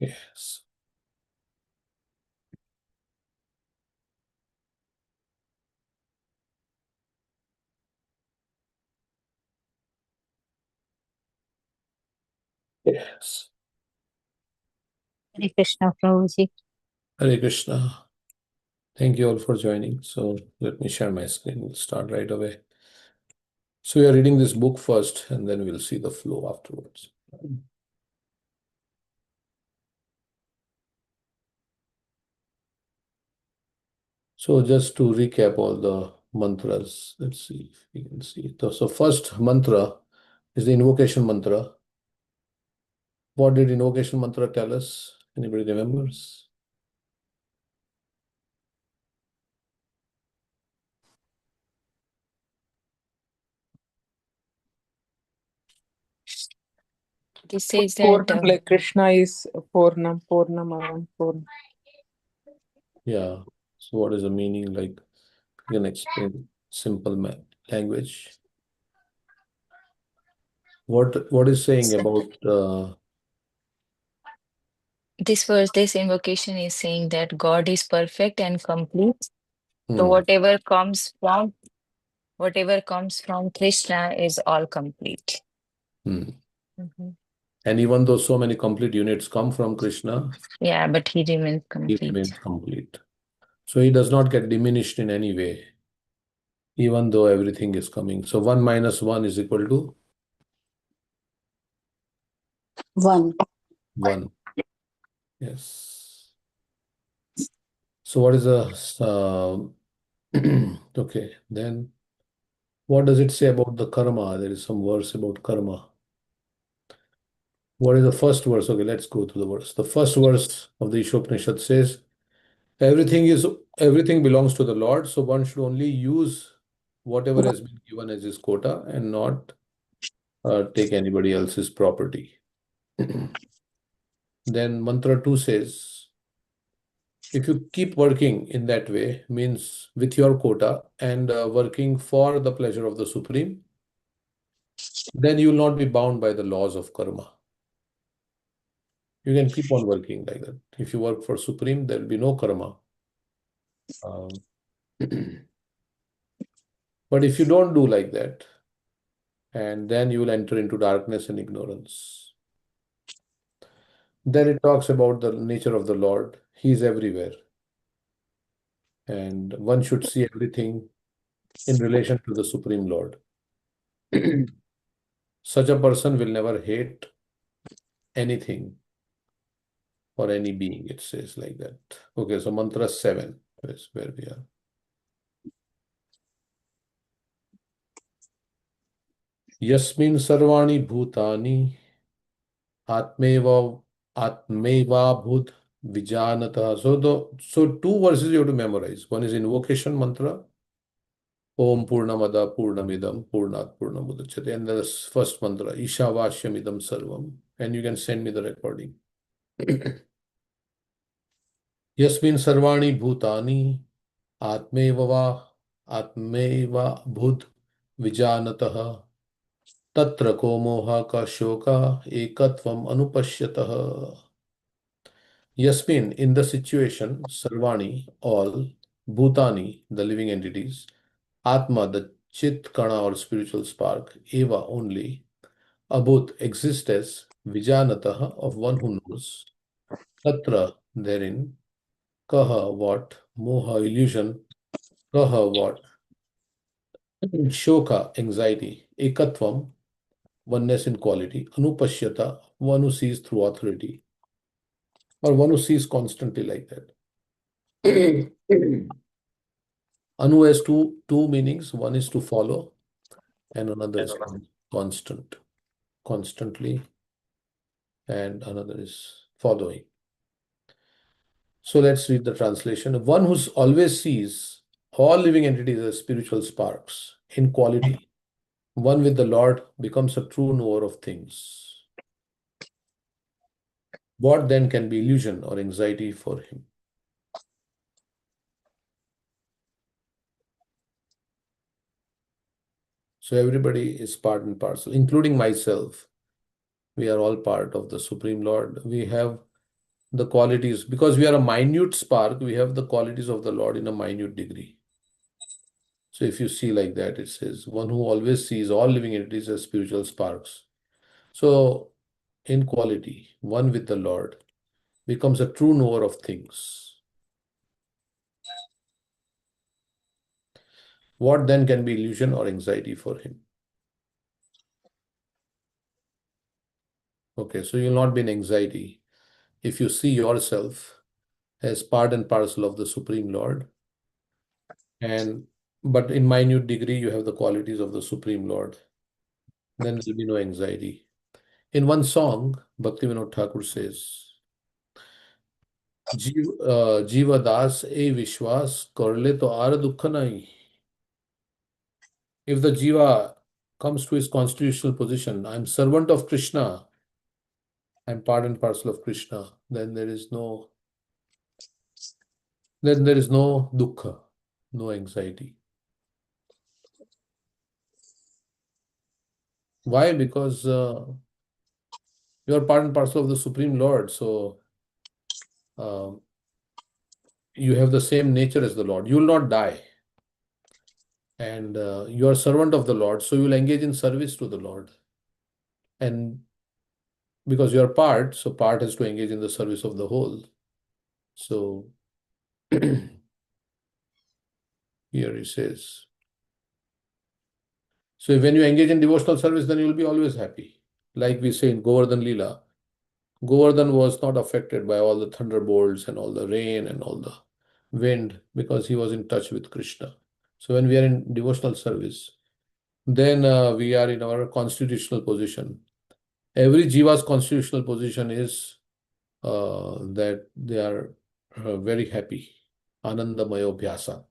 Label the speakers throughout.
Speaker 1: Yes. Yes.
Speaker 2: Hare Krishna, Prabhuji.
Speaker 1: Hare Krishna. Thank you all for joining. So let me share my screen. We'll start right away. So we are reading this book first, and then we'll see the flow afterwards. So just to recap all the mantras, let's see if we can see. So first mantra is the invocation mantra. What did invocation mantra tell us? Anybody remembers?
Speaker 2: This says that
Speaker 3: Purnam, like Krishna is Purnam, Purnam, Purnam.
Speaker 1: Yeah. So what is the meaning? Like you can explain simple language. What is saying about
Speaker 2: this verse, this invocation is saying that God is perfect and complete. So
Speaker 1: hmm,
Speaker 2: whatever comes from Krishna is all complete.
Speaker 1: hmm.
Speaker 2: Mhm.
Speaker 1: And even though so many complete units come from Krishna,
Speaker 2: Yeah, but he remains
Speaker 1: he
Speaker 2: complete.
Speaker 1: remains complete. So he does not get diminished in any way, even though everything is coming. So 1 minus 1 is equal to
Speaker 4: 1.
Speaker 1: 1. Yes. So what is the okay, then what does it say about the karma? There is some verse about karma. What is the first verse? Okay, let's go to the verse. The first verse of the Isopanishad says, everything belongs to the Lord, so one should only use whatever has been given as his quota and not take anybody else's property. Then mantra 2 says, if you keep working in that way, means with your quota and working for the pleasure of the Supreme, then you will not be bound by the laws of karma. You can keep on working like that. If you work for Supreme, there will be no karma. Um, but if you don't do like that, and then you will enter into darkness and ignorance. Then it talks about the nature of the Lord. He is everywhere. And one should see everything in relation to the Supreme Lord. Such a person will never hate anything or any being, it says like that. Okay, so mantra 7 is where we are. Yasmin sarvani bhutani atmeva atmeva bhut vijanata. So two verses you have to memorize. One is invocation mantra. Om Purnamada Purnamidam Purnat Purnamudachyate. And the first mantra, Ishavashyamidam Sarvam. And you can send me the recording. Yasmin Sarvani Bhutani Atmeva Atmeva Bhut Vijanataha Tatra ko moha ka shoka ekatvam anupashyataha. Yasmin, in the situation, Sarvani, all, Bhutani, the living entities, Atma, the Chit Kana or spiritual spark, Eva only, Abhut exists as Vijanataha of one who knows, Tatra therein, Kaha what, Moha illusion, Kaha what, Shoka anxiety, Ekatvam oneness in quality, Anupashyata one who sees through authority, or one who sees constantly like that. Anu has two meanings. One is to follow, and another is constant, constantly, and another is following. So let's read the translation. One who always sees all living entities as spiritual sparks in quality. One with the Lord becomes a true knower of things. What then can be illusion or anxiety for him? So everybody is part and parcel, including myself. We are all part of the Supreme Lord. We have the qualities, because we are a minute spark, we have the qualities of the Lord in a minute degree. So if you see like that, it says, one who always sees all living entities as spiritual sparks. So in quality, one with the Lord becomes a true knower of things. What then can be illusion or anxiety for him? Okay, so you'll not be in anxiety if you see yourself as part and parcel of the Supreme Lord, and but in minute degree you have the qualities of the Supreme Lord, then there will be no anxiety. In one song, Bhaktivinoda Thakur says, Jiva das e vishwas karle to aar dukha nahi. If the Jiva comes to his constitutional position, I'm servant of Krishna, I'm part and parcel of Krishna, then there is no dukkha, no anxiety. Why? Because you are part and parcel of the Supreme Lord, so you have the same nature as the Lord. You will not die, and you are servant of the Lord, so you will engage in service to the Lord. And because you are part, so part has to engage in the service of the whole. So here he says, so when you engage in devotional service, then you will be always happy. Like we say in Govardhan Leela, Govardhan was not affected by all the thunderbolts and all the rain and all the wind because he was in touch with Krishna. So when we are in devotional service, then we are in our constitutional position. Every jiva's constitutional position is that they are very happy. Anandamayo Bhyasat.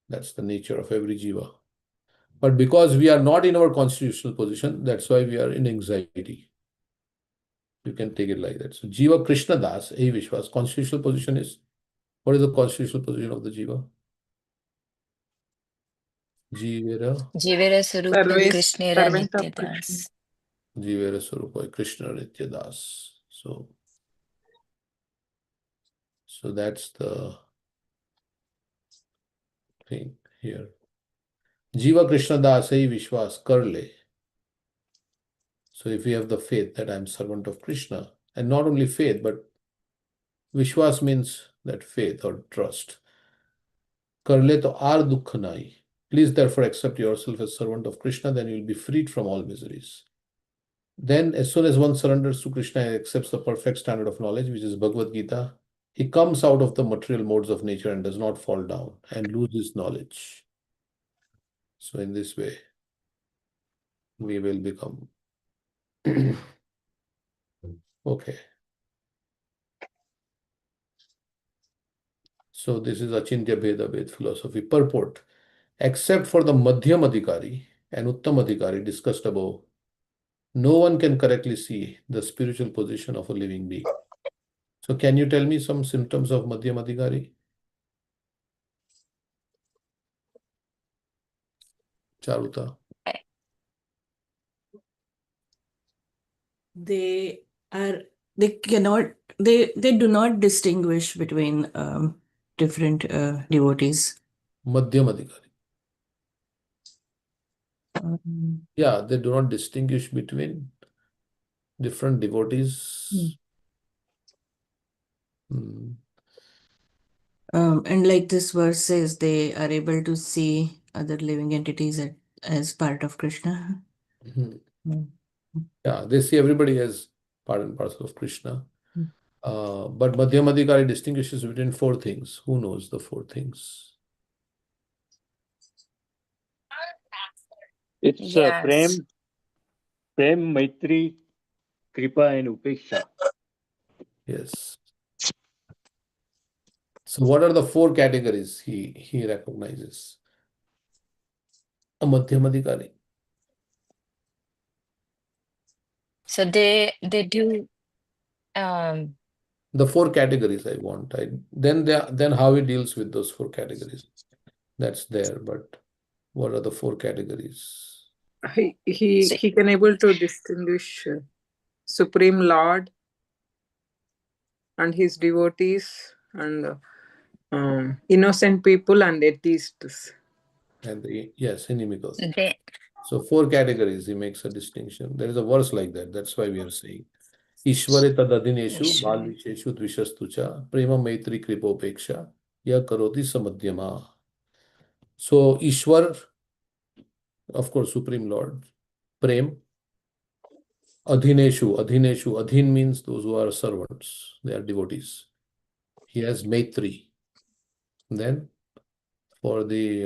Speaker 1: That's the nature of every jiva. But because we are not in our constitutional position, that's why we are in anxiety. You can take it like that. So Jiva Krishna Das, A Vishwas, constitutional position is, what is the constitutional position of the Jiva? Jivera
Speaker 2: Jivera Sarupa
Speaker 3: Service,
Speaker 2: Krishnera
Speaker 3: servant of Krishna.
Speaker 2: Nityadas.
Speaker 1: Jivera Sarupa Krishna Nitya Das. So that's the thing here. Jiva Krishna Das, A Vishwas, Karle. So if we have the faith that I am servant of Krishna, and not only faith, but Vishwas means that faith or trust. Karle to aar dukha nahi. Please therefore accept yourself as servant of Krishna, then you will be freed from all miseries. Then as soon as one surrenders to Krishna and accepts the perfect standard of knowledge, which is Bhagavad Gita, he comes out of the material modes of nature and does not fall down and lose his knowledge. So in this way, we will become okay. So this is Achintya Bheda Ved philosophy. Purport. Except for the Madhyam Adhikari and Uttam Adhikari discussed above, no one can correctly see the spiritual position of a living being. So can you tell me some symptoms of Madhyam Adhikari? Charuta.
Speaker 4: They are they cannot they do not distinguish between different devotees.
Speaker 1: Madhyam Adhikari.
Speaker 4: Um,
Speaker 1: Yeah, they do not distinguish between different devotees. Hmm.
Speaker 4: and like this verse says, they are able to see other living entities as part of Krishna.
Speaker 1: Mhm.
Speaker 4: Mm.
Speaker 1: Yeah, they see everybody as part and parcel of Krishna.
Speaker 4: Mm.
Speaker 1: But Madhyam Adhikari distinguishes between four things. Who knows the four things?
Speaker 5: It's
Speaker 2: Yes.
Speaker 5: Prem, Maitri, Kripa, and Upeksha.
Speaker 1: Yes. So what are the four categories he recognizes? A Madhyam Adhikari.
Speaker 2: So they do
Speaker 1: The four categories I want. Then how he deals with those four categories. That's there, but what are the four categories?
Speaker 3: He can able to distinguish Supreme Lord, and his devotees, and innocent people and atheists.
Speaker 1: And yes, inimical.
Speaker 2: They,
Speaker 1: So 4 categories, he makes a distinction. There is a verse like that. That's why we are saying. Ishware tadadineshu
Speaker 2: Ishware.
Speaker 1: balvisheshu dvishastucha prema maitri kripopeksha ya karoti samadhyama. So Ishwar, of course, Supreme Lord. Prem, adhineshu. Adhin means those who are servants. They are devotees. He has maitri. Then for the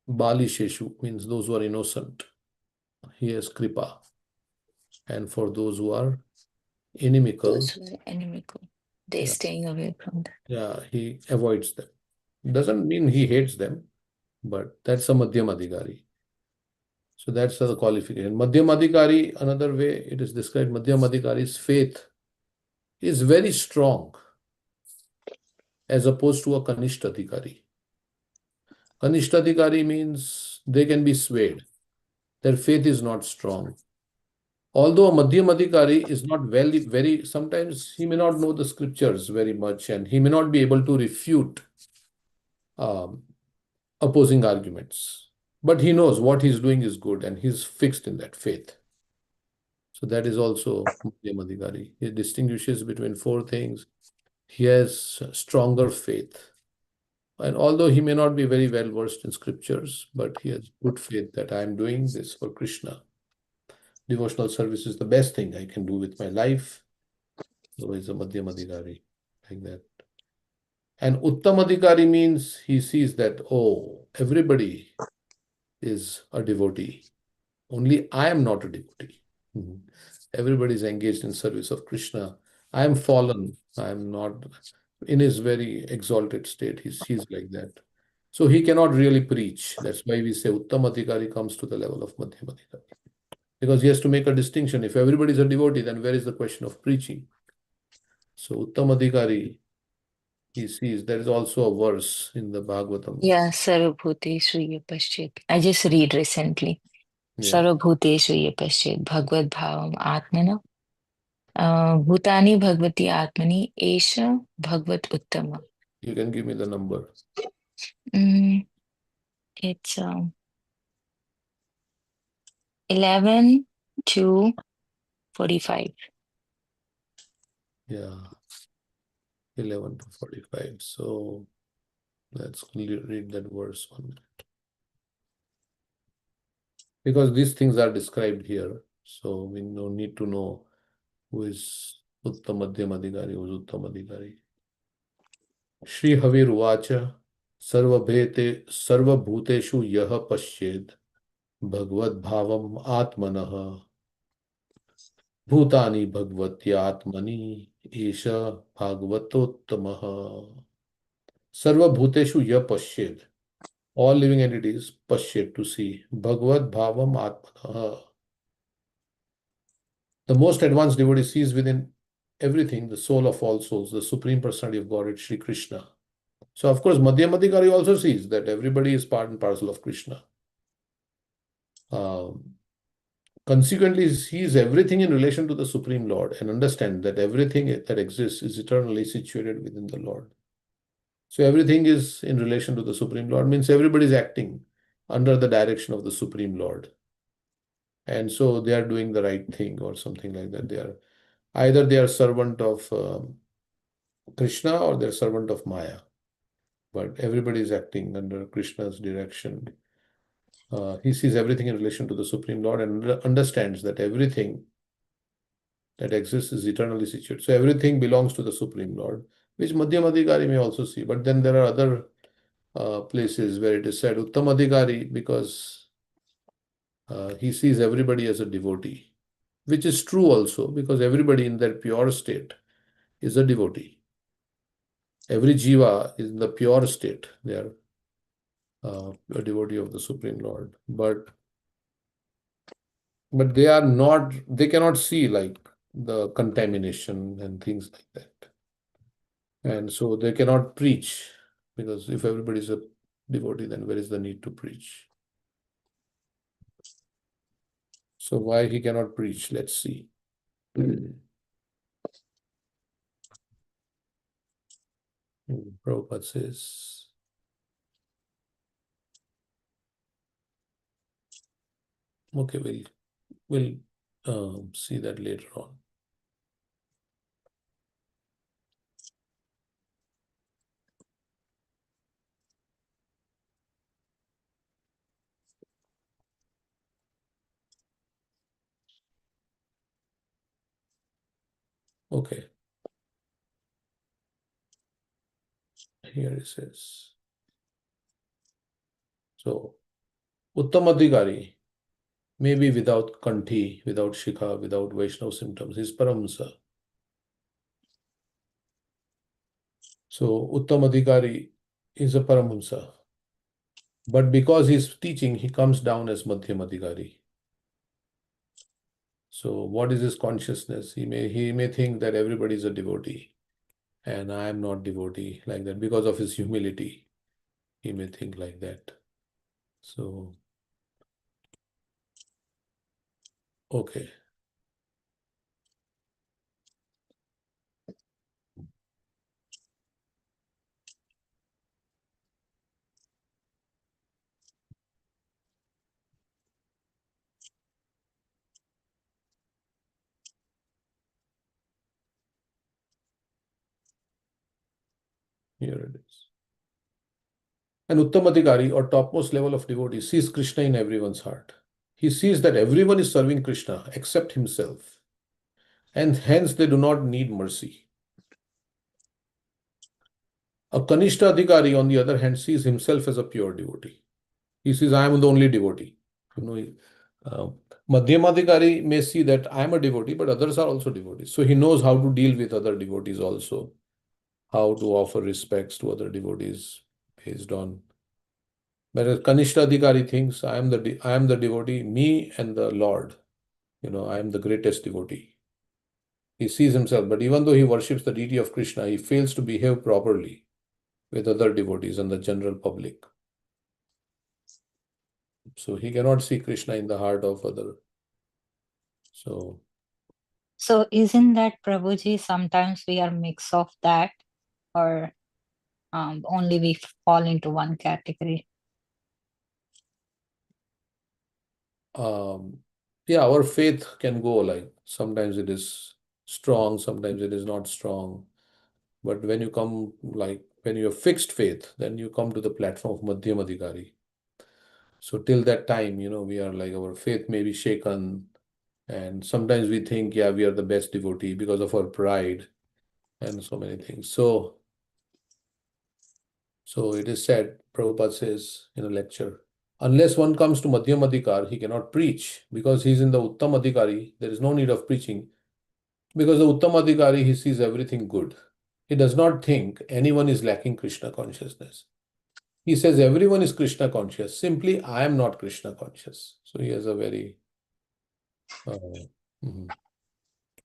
Speaker 1: balisheshu means those who are innocent. He has kripa. And for those who are inimical,
Speaker 2: those who are inimical, they're staying away from that.
Speaker 1: yeah, he avoids them. Doesn't mean he hates them, but that's a Madhyam Adhikari. So that's the qualification. Madhyam Adhikari, another way it is described, Madhyam Adhikari's faith is very strong as opposed to a Kanishta Adhikari. Kanishta Adhikari means they can be swayed. Their faith is not strong. Although a Madhyam Adhikari is not very, sometimes he may not know the scriptures very much and he may not be able to refute opposing arguments. But he knows what he's doing is good and he's fixed in that faith. So that is also Madhyam Adhikari. He distinguishes between 4 things. He has stronger faith. And although he may not be very well versed in scriptures, but he has good faith that I am doing this for Krishna. Devotional service is the best thing I can do with my life. So he's a Madhyam Adhikari, like that. And Uttam Adhikari means he sees that, oh, everybody is a devotee. Only I am not a devotee. Everybody is engaged in service of Krishna. I am fallen. I am not in his very exalted state. He's like that. So he cannot really preach. That's why we say Uttam Adhikari comes to the level of Madhyam Adhikari. Because he has to make a distinction. If everybody is a devotee, then where is the question of preaching? So Uttam Adhikari, he sees there is also a verse in the Bhagavatam.
Speaker 2: Yeah, Sarvabhuteshu ye paschet. I just read recently.
Speaker 1: Yeah.
Speaker 2: Sarvabhuteshu ye paschet Bhagavad Bhavam Atmana. Bhutani Bhagavati Atmani Esha Bhagavad Uttama.
Speaker 1: You can give me the number.
Speaker 2: It's 11 to 45.
Speaker 1: Yeah. 11 to 45. So let's read that verse 1 minute. Because these things are described here. So we don't need to know who is Uttam Madhyam Adhikari, who is Uttam Adhikari. Shri Havir Uvacha Sarvabhuteshu Yaha Pashyed Bhagavad Bhavam Atmanah Bhutani Bhagavatyatmani Esha Bhagavatottamaha. Sarvabhuteshu Yah Pashyed. All living entities Pashyed, to see. Bhagavad Bhavam Atmanah. The most advanced devotee sees within everything the soul of all souls, the Supreme Personality of Godhead, Shri Krishna. So, of course, Madhyam Adhikari also sees that everybody is part and parcel of Krishna. Consequently, he sees everything in relation to the Supreme Lord and understands that everything that exists is eternally situated within the Lord. So, everything is in relation to the Supreme Lord, means everybody is acting under the direction of the Supreme Lord. And so they are doing the right thing or something like that. They are servant of Krishna or they're servant of Maya. But everybody is acting under Krishna's direction. He sees everything in relation to the Supreme Lord and understands that everything that exists is eternally situated. So everything belongs to the Supreme Lord, which Madhyam Adhikari may also see. But then there are other places where it is said Uttam Adhikari because he sees everybody as a devotee, which is true also because everybody in their pure state is a devotee. Every jiva is in the pure state. They are a devotee of the Supreme Lord. But they are not, they cannot see like the contamination and things like that. And so they cannot preach because if everybody is a devotee, then where is the need to preach? So why he cannot preach? Let's see. Prabhupada says, okay, we'll see that later on. Okay. Here it says. So, Uttamadhikari, maybe without Kanthi, without Shikha, without Vaishnava symptoms, is Paramhamsa. So, Uttamadhikari is a Paramhamsa. But because he's teaching, he comes down as Madhyamadhikari. So, what is his consciousness? He may think that everybody is a devotee and I am not devotee, like that. Because of his humility, he may think like that. So, okay. Here it is. An Uttamadhikari or topmost level of devotee sees Krishna in everyone's heart. He sees that everyone is serving Krishna except himself, and hence they do not need mercy. A Kanishta Adhikari, on the other hand, sees himself as a pure devotee. He says, I am the only devotee. You know, Madhyamadhikari may see that I am a devotee, but others are also devotees. So he knows how to deal with other devotees also, how to offer respects to other devotees based on. Whereas Kanishta Adhikari thinks, I am the devotee, me and the Lord. I am the greatest devotee. He sees himself, but even though he worships the deity of Krishna, he fails to behave properly with other devotees and the general public. So he cannot see Krishna in the heart of other. So
Speaker 6: isn't that, Prabhuji, sometimes we are mix of that, or only we fall into one category?
Speaker 1: yeah, our faith can go like sometimes it is strong, sometimes it is not strong. But when you come, like when you have fixed faith, then you come to the platform of Madhyamadhikari. So till that time, we are like our faith may be shaken. And sometimes we think, yeah, we are the best devotee because of our pride and so many things. So it is said, Prabhupada says in a lecture, unless one comes to Madhyamadhikar, he cannot preach because he's in the Uttamadhikari. There is no need of preaching because the Uttamadhikari, he sees everything good. He does not think anyone is lacking Krishna consciousness. He says everyone is Krishna conscious. Simply, I am not Krishna conscious. So he has a very,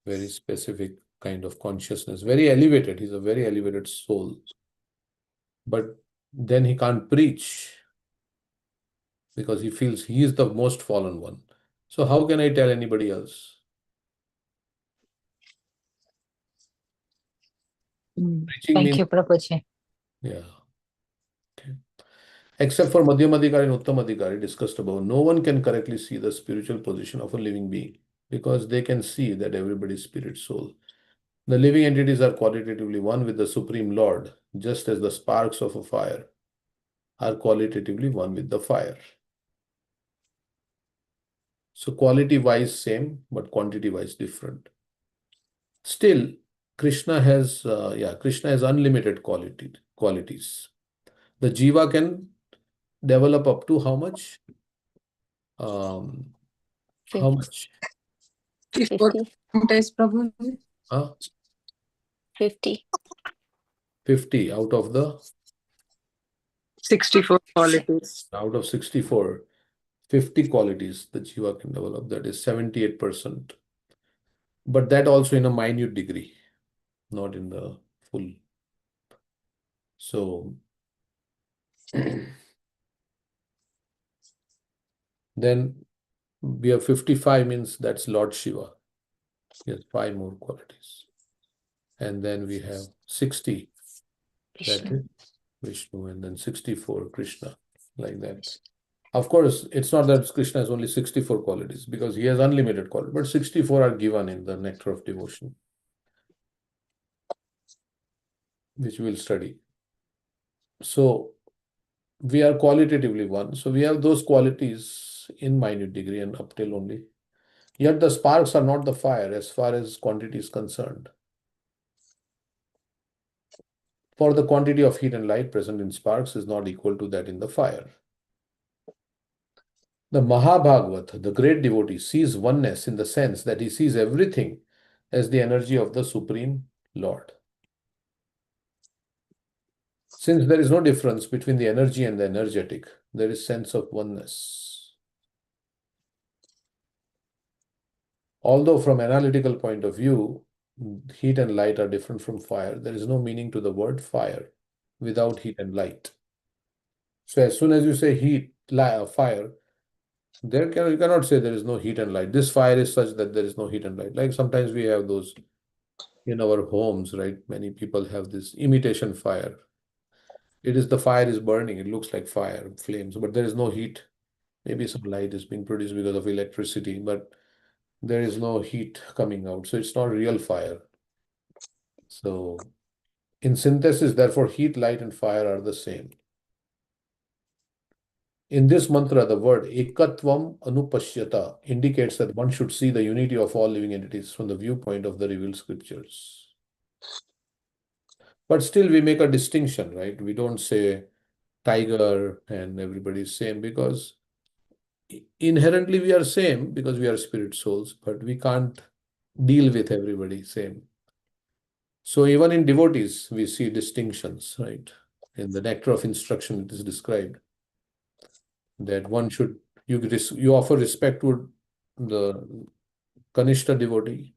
Speaker 1: very specific kind of consciousness, very elevated. He's a very elevated soul. But then he can't preach because he feels he is the most fallen one. So how can I tell anybody else? Preaching
Speaker 6: Thank
Speaker 1: means,
Speaker 6: you, Prabhuji.
Speaker 1: yeah. Okay. Except for Madhyamadhikari and Uttamadhikari discussed above, no one can correctly see the spiritual position of a living being because they can see that everybody is spirit soul. The living entities are qualitatively one with the Supreme Lord, just as the sparks of a fire are qualitatively one with the fire. So quality-wise same, but quantity-wise different. Still, Krishna has unlimited qualities. The jiva can develop up to how much? How much?
Speaker 3: 54
Speaker 2: 50.
Speaker 3: times, Prabhuji.
Speaker 2: 50.
Speaker 1: 50 out of the
Speaker 3: 64 qualities.
Speaker 1: out of 64, 50 qualities the jiva can develop. That is 78%. But that also in a minute degree, not in the full. So then we have 55 means that's Lord Shiva. He has 5 more qualities. And then we have 60. That
Speaker 2: Vishnu.
Speaker 1: is Vishnu, and then 64 Krishna, like that. Of course, it's not that Krishna has only 64 qualities because he has unlimited qualities, but 64 are given in the Nectar of Devotion, which we'll study. So we are qualitatively one. So we have those qualities in minute degree and up till only. Yet the sparks are not the fire as far as quantity is concerned. For the quantity of heat and light present in sparks is not equal to that in the fire. The Mahabhagavat, the great devotee, sees oneness in the sense that he sees everything as the energy of the Supreme Lord. Since there is no difference between the energy and the energetic, there is sense of oneness. Although from analytical point of view, heat and light are different from fire, there is no meaning to the word fire without heat and light. So as soon as you say heat, fire, you cannot say there is no heat and light. This fire is such that there is no heat and light. Like sometimes we have those in our homes, right? Many people have this imitation fire. It is the fire is burning. It looks like fire, flames, but there is no heat. Maybe some light is being produced because of electricity, but there is no heat coming out. So it's not real fire. So in synthesis, therefore, heat, light, and fire are the same. In this mantra, the word ekatvam anupashyata indicates that one should see the unity of all living entities from the viewpoint of the revealed scriptures. But still, we make a distinction, right? We don't say tiger and everybody is same because inherently we are same because we are spirit souls, but we can't deal with everybody same. So even in devotees, we see distinctions, right? In the nectar of instruction, it is described that one should, you offer respect to the Kanishta devotee,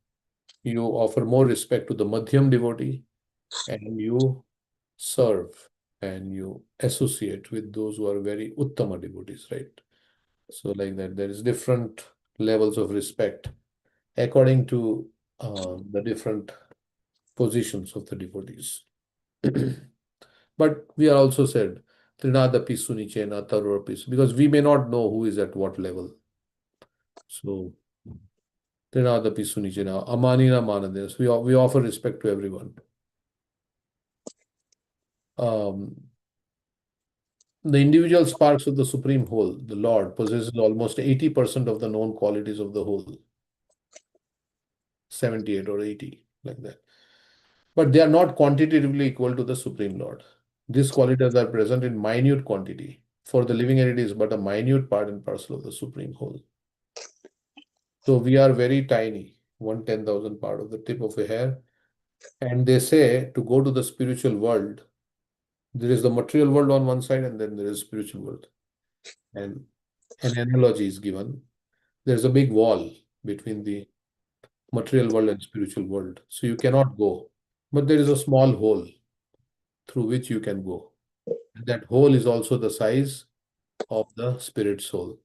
Speaker 1: you offer more respect to the Madhyam devotee, and you serve and you associate with those who are very Uttama devotees, right? So like that, there is different levels of respect according to the different positions of the devotees. But we are also said, Trinadapi Sunichena Tarurapi, because we may not know who is at what level. So Trinadapi Sunichena, Amanina Manades, we offer respect to everyone. The individual sparks of the Supreme Whole, the Lord, possesses almost 80% of the known qualities of the whole. 78 or 80, like that. But they are not quantitatively equal to the Supreme Lord. These qualities are present in minute quantity. For the living entity is but a minute part and parcel of the Supreme Whole. So we are very tiny, 1/10,000th part of the tip of a hair. And they say to go to the spiritual world, there is the material world on one side and then there is spiritual world. And an analogy is given. There's a big wall between the material world and spiritual world. So you cannot go. But there is a small hole through which you can go. And that hole is also the size of the spirit soul.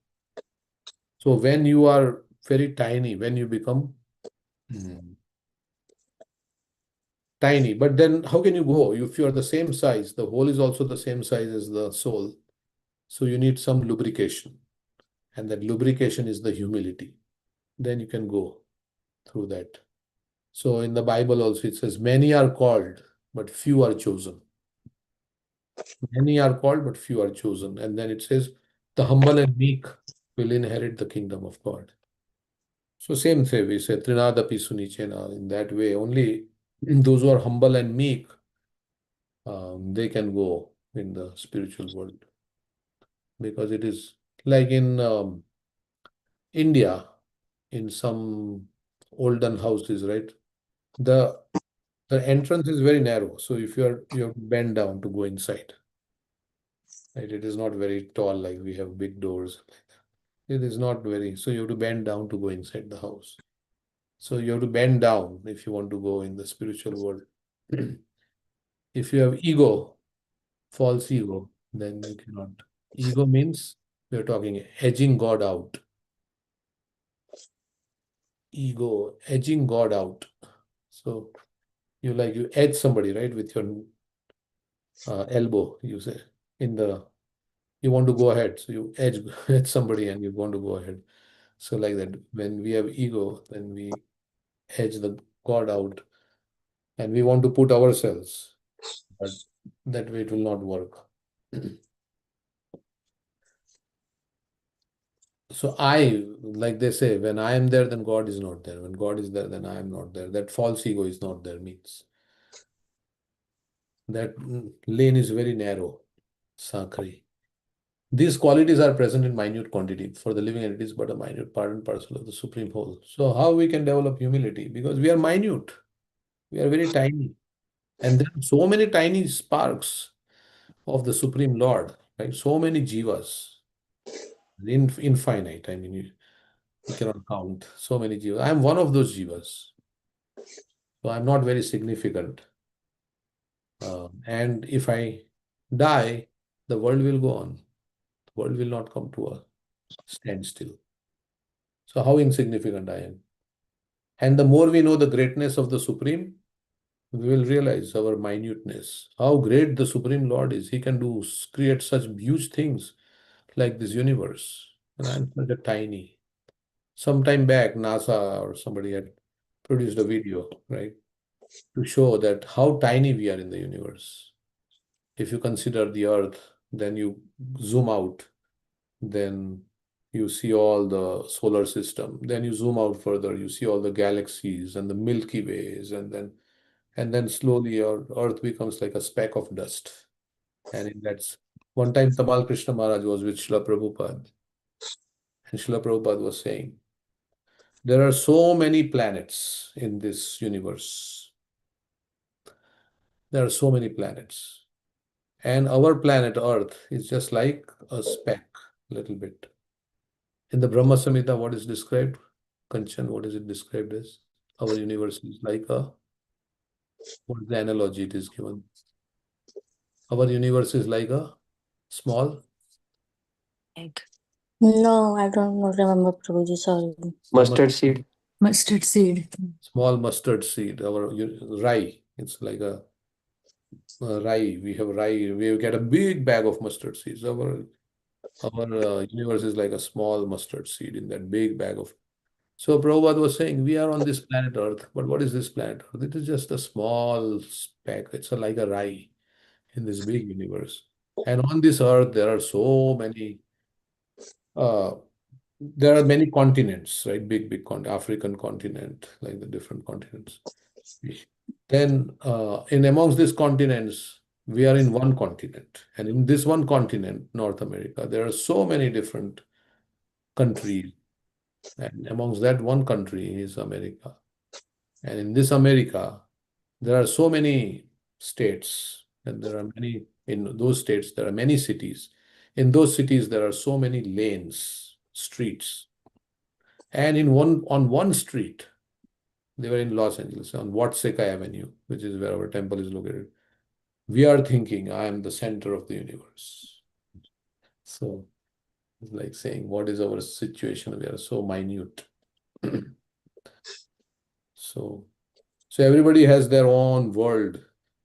Speaker 1: So when you are very tiny, when you become tiny, but then how can you go? If you are the same size, the hole is also the same size as the soul. So you need some lubrication. And that lubrication is the humility. Then you can go through that. So in the Bible also it says, many are called, but few are chosen. Many are called, but few are chosen. And then it says, the humble and meek will inherit the kingdom of God. So same thing, we say, Trinadapi Sunichena, in that way, only those who are humble and meek, they can go in the spiritual world. Because it is like in India, in some olden houses, right? The entrance is very narrow. So if you have to bend down to go inside. Right? It is not very tall, like we have big doors. It is not very, so you have to bend down to go inside the house. So you have to bend down if you want to go in the spiritual world. If you have ego, false ego, then you cannot. Ego means we are talking edging God out. Ego, edging God out. So you edge somebody, right, with your elbow, you say, you want to go ahead, so you edge at somebody and you want to go ahead. So like that, when we have ego, then we edge the God out and we want to put ourselves, but that way it will not work. So like they say, when I am there, then God is not there. When God is there, then I am not there. That false ego is not there means that lane is very narrow, Sakri. These qualities are present in minute quantity for the living entities, but a minute part and parcel of the supreme whole. So how we can develop humility? Because we are minute, we are very tiny, and there are so many tiny sparks of the Supreme Lord, right? So many jivas, infinite. I mean, you cannot count so many jivas. I am one of those jivas, so I'm not very significant. And if I die, the world will go on. The world will not come to a standstill. So how insignificant I am. And the more we know the greatness of the Supreme, we will realize our minuteness. How great the Supreme Lord is. He can create such huge things like this universe. And I'm such a tiny. Some time back, NASA or somebody had produced a video, right, to show that how tiny we are in the universe. If you consider the Earth, then you zoom out, then you see all the solar system. Then you zoom out further, you see all the galaxies and the Milky Ways, and then slowly your Earth becomes like a speck of dust. And that's one time Tamal Krishna Maharaj was with Srila Prabhupada, and Srila Prabhupada was saying, there are so many planets in this universe. There are so many planets. And our planet Earth is just like a speck, a little bit. In the Brahma Samhita, what is described? Kanchan, what is it described as? Our universe is like what is the analogy it is given? Our universe is like a small
Speaker 2: Egg.
Speaker 7: No, I don't remember, Prabhuji, sorry.
Speaker 5: Mustard seed.
Speaker 4: Mustard seed.
Speaker 1: small mustard seed, our rye. It's like a rye. We have rye. We get a big bag of mustard seeds. Our universe is like a small mustard seed in that big bag of. So Prabhupada was saying, we are on this planet Earth, but what is this planet Earth? It is just a small speck. It's like a rye in this big universe. And on this Earth, uh, there are many continents, right? Big African continent, like the different continents. Then, in amongst these continents, we are in one continent, and in this one continent, North America, there are so many different countries, and amongst that one country is America. And in this America, there are so many states, and in those states, there are many cities. In those cities, there are so many lanes, streets. And on one street, they were in Los Angeles, on Watseka Avenue, which is where our temple is located. We are thinking, I am the center of the universe. So it's like saying, what is our situation? We are so minute. So everybody has their own world,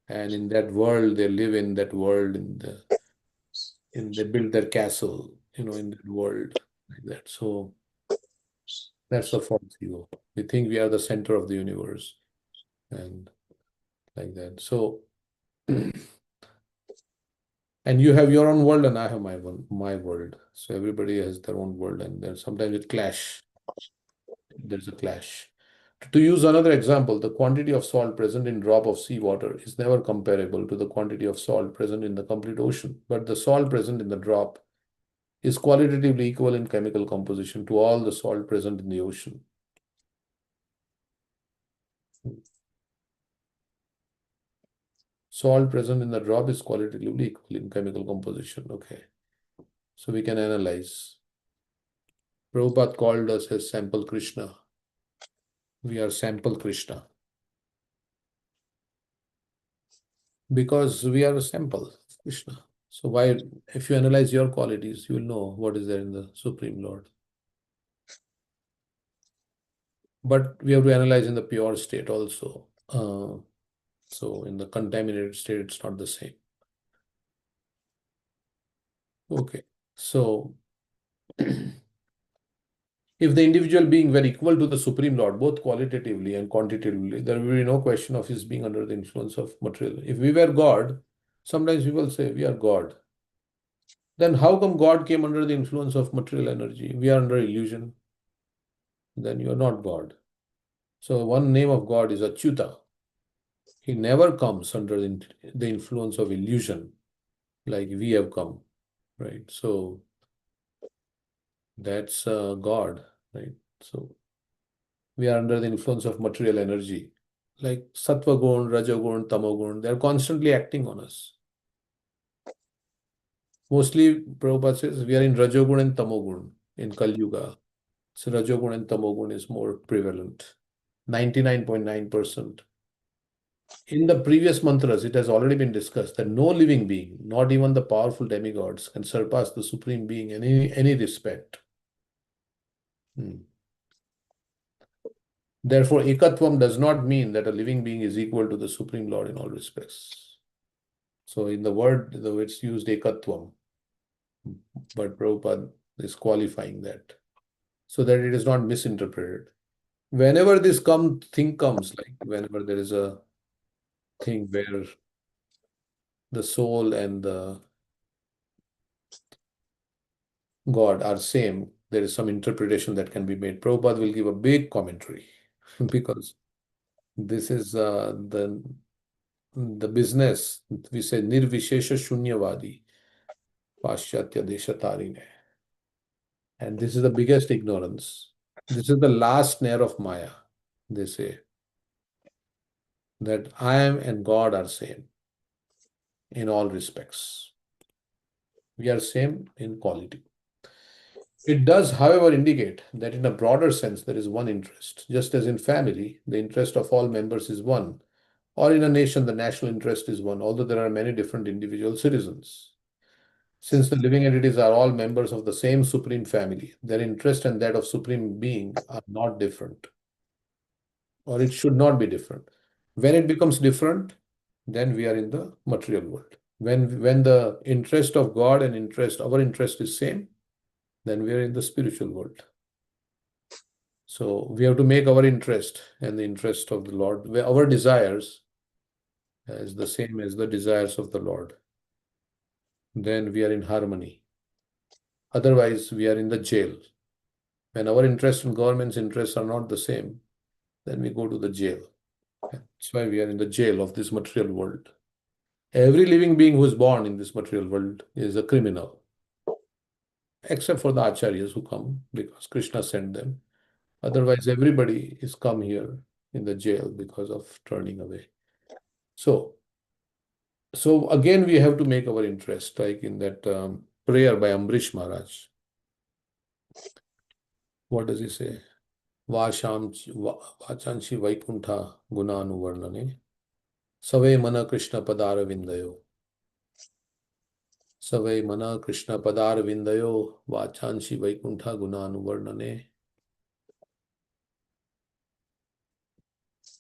Speaker 1: and in that world, they live in that world, they build their castle, in that world, like that. So that's the false ego. We think we are the center of the universe, and like that. So, and you have your own world, and I have my world. So everybody has their own world, and then sometimes it clash. There's a clash. To use another example, the quantity of salt present in drop of seawater is never comparable to the quantity of salt present in the complete ocean. But the salt present in the drop is qualitatively equal in chemical composition to all the salt present in the ocean. Salt present in the drop is qualitatively equal in chemical composition. Okay. So we can analyze. Prabhupada called us as sample Krishna. We are sample Krishna. Because we are a sample of Krishna. So if you analyze your qualities, you will know what is there in the Supreme Lord. But we have to analyze in the pure state also. So in the contaminated state, it's not the same. Okay. So if the individual being were equal to the Supreme Lord, both qualitatively and quantitatively, there will be no question of his being under the influence of material. If we were God, sometimes people say we are God. Then how come God came under the influence of material energy? We are under illusion. Then you are not God. So one name of God is Achyuta. He never comes under the influence of illusion like we have come, right? So that's God, right? So we are under the influence of material energy, like Sattva Gun, Rajagun, Tamagun. They are constantly acting on us. Mostly, Prabhupada says we are in Rajogun and Tamogun in Kali Yuga. So Rajogun and Tamogun is more prevalent. 99.9%. In the previous mantras, it has already been discussed that no living being, not even the powerful demigods, can surpass the Supreme Being in any respect. Therefore, ekatvam does not mean that a living being is equal to the Supreme Lord in all respects. So in the word, it's used ekatvam, but Prabhupada is qualifying that so that it is not misinterpreted. Whenever this thing comes, like whenever there is a thing where the soul and the God are same, there is some interpretation that can be made. Prabhupada will give a big commentary because this is the business. We say nirvishesha shunyavadi paschatya deshatarine. And this is the biggest ignorance. This is the last snare of Maya. They say that I am and God are same in all respects. We are same in quality. It does, however, indicate that in a broader sense there is one interest. Just as in family, the interest of all members is one, or in a nation, the national interest is one, although there are many different individual citizens. Since the living entities are all members of the same supreme family, their interest and that of supreme being are not different, or it should not be different. When it becomes different, then we are in the material world. When the interest of God and our interest is same, then we are in the spiritual world. So we have to make our interest and the interest of the Lord, where our desires is the same as the desires of the Lord. Then we are in harmony. Otherwise, we are in the jail. When our interest and government's interests are not the same, then we go to the jail. That's why we are in the jail of this material world. Every living being who is born in this material world is a criminal, except for the acharyas who come because Krishna sent them. Otherwise, everybody is come here in the jail because of turning away. So again, we have to make our interest, like in that prayer by Ambrish Maharaj. What does he say? Vachanchi Vaikuntha Gunanuvarnane Save Mana Krishna Padara Vindayo. Save Mana Krishna Padara Vindayo Vachanchi Vaikuntha Gunanuvarnane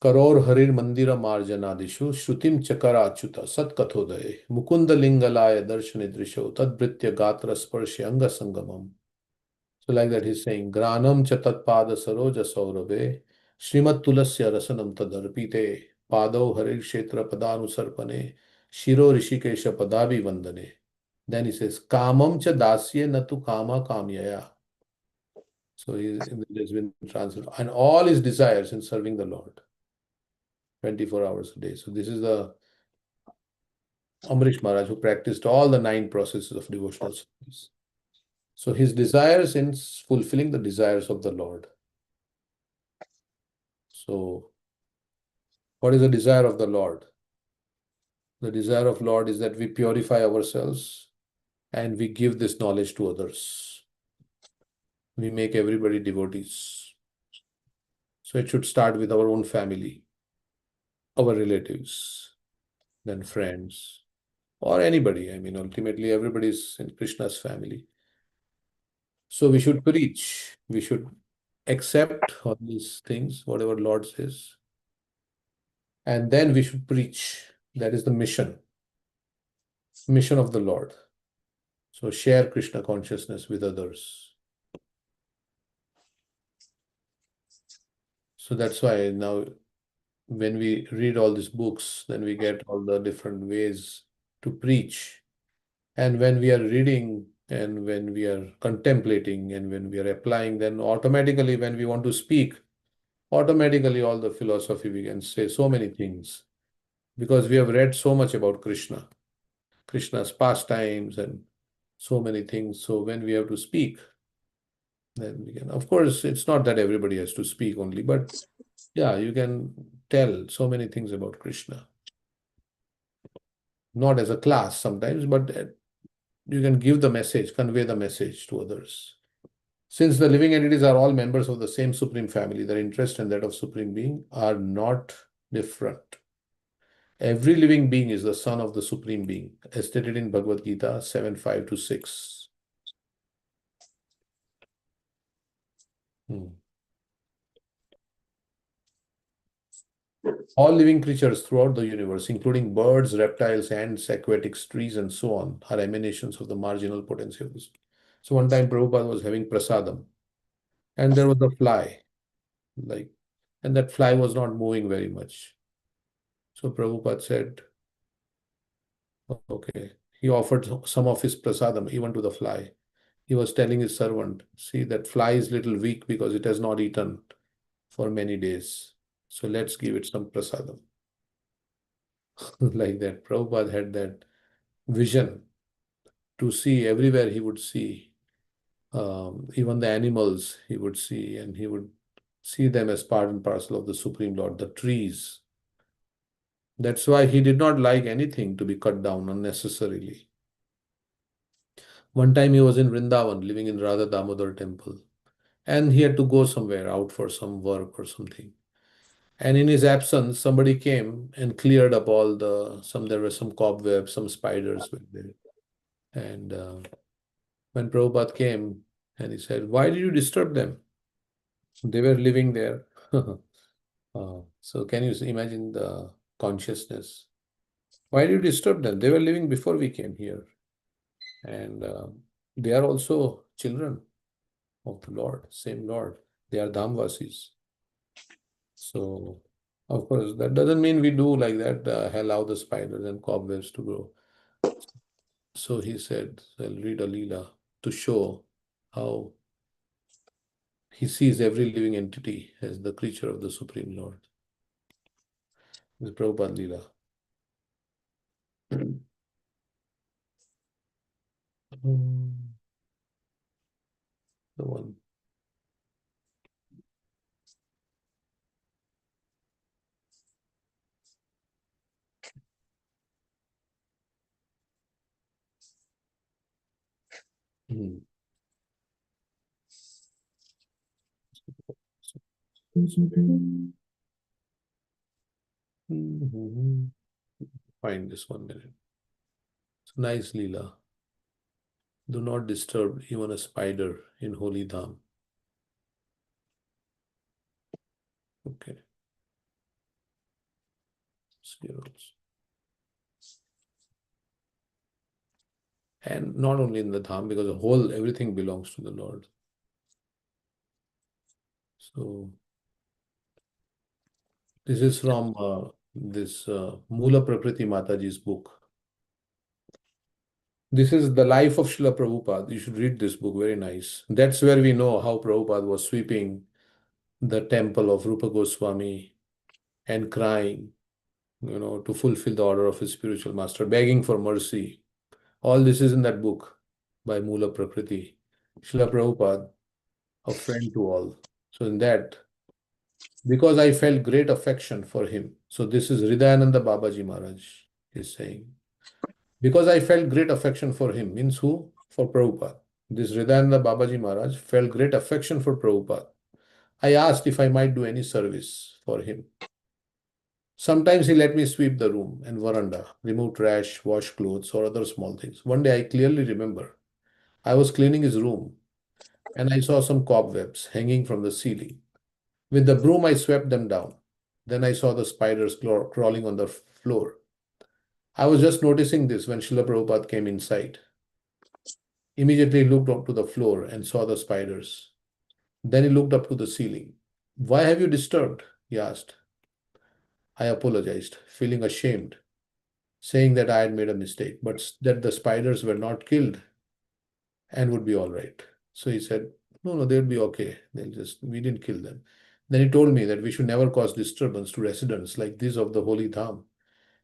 Speaker 1: Karor Harir Mandira Marjanadishu Shrutim Chakarachuta Satkathodaya Mukunda Lingalaya Darshani Drisho Tadbritya Gatra Sparshi Anga Sangamam. So like that he's saying Granam Chatat Pada Saroja Saurabe Srimat Tulasya Rasanam Tadarpite Pado Harir Kshetra Padanu Sarpane Shiro Rishikesha Padavi Vandane. Then he says Kamam Cha Dasya Natu Kama Kamyaya. So it has been translated. And all his desires in serving the Lord. 24 hours a day. So this is the Amrish Maharaj who practiced all the 9 processes of devotional service. So his desires in fulfilling the desires of the Lord. So what is the desire of the Lord? The desire of Lord is that we purify ourselves and we give this knowledge to others. We make everybody devotees. So it should start with our own family, our relatives, then friends, or anybody. I mean, ultimately everybody is in Krishna's family. So we should preach. We should accept all these things, whatever Lord says. And then we should preach. That is the mission of the Lord. So share Krishna consciousness with others. So that's why now when we read all these books, then we get all the different ways to preach. And when we are reading and when we are contemplating and when we are applying, then automatically when we want to speak, automatically all the philosophy we can say so many things because we have read so much about Krishna, Krishna's pastimes and so many things. So when we have to speak, then we can, of course, it's not that everybody has to speak only, but yeah, you can tell so many things about Krishna. Not as a class sometimes, but you can give the message, convey the message to others. Since the living entities are all members of the same Supreme Family, their interest and that of Supreme Being are not different. Every living being is the son of the Supreme Being, as stated in Bhagavad Gita 7:5-6. All living creatures throughout the universe, including birds, reptiles, ants, aquatics, trees, and so on, are emanations of the marginal potency of this. So one time Prabhupada was having prasadam, and there was a fly, and that fly was not moving very much. So Prabhupada said, okay. He offered some of his prasadam even to the fly. He was telling his servant, see, that fly is little weak because it has not eaten for many days. So let's give it some prasadam. Like that. Prabhupada had that vision to see everywhere he would see. Even the animals he would see, and he would see them as part and parcel of the Supreme Lord, the trees. That's why he did not like anything to be cut down unnecessarily. One time he was in Vrindavan, living in Radha Damodar temple, and he had to go somewhere out for some work or something. And in his absence, somebody came and cleared up there were some cobwebs, some spiders were there. And when Prabhupada came and he said, why did you disturb them? They were living there. So can you imagine the consciousness? Why did you disturb them? They were living before we came here. And they are also children of the Lord, same Lord. They are Dhamvasis. So, of course, that doesn't mean we do like that, allow the spiders and cobwebs to grow. So he said, I'll read a Leela to show how he sees every living entity as the creature of the Supreme Lord. This is Prabhupada Leela. The one. Hmm. Find this 1 minute. It's a nice Leela. Do not disturb even a spider in holy dham. Okay. Squirrels. And not only in the dham, because everything belongs to the Lord. So this is from this Mula Prakriti Mataji's book. This is the life of Srila Prabhupada. You should read this book, very nice. That's where we know how Prabhupada was sweeping the temple of Rupa Goswami and crying, to fulfill the order of his spiritual master, begging for mercy. All this is in that book by Mula Prakriti. Srila Prabhupada, a friend to all. So in that, because I felt great affection for him. So this is Hridayananda Babaji Maharaj is saying. Because I felt great affection for him, means who? For Prabhupada. This Hridayananda Babaji Maharaj felt great affection for Prabhupada. I asked if I might do any service for him. Sometimes he let me sweep the room and veranda, remove trash, wash clothes, or other small things. One day I clearly remember I was cleaning his room and I saw some cobwebs hanging from the ceiling. With the broom, I swept them down. Then I saw the spiders crawling on the floor. I was just noticing this when Srila Prabhupada came inside. Immediately he looked up to the floor and saw the spiders. Then he looked up to the ceiling. Why have you disturbed? He asked. I apologized, feeling ashamed, saying that I had made a mistake, but that the spiders were not killed and would be all right. So he said, no, no, they'll be okay. We didn't kill them. Then he told me that we should never cause disturbance to residents like these of the holy Dham.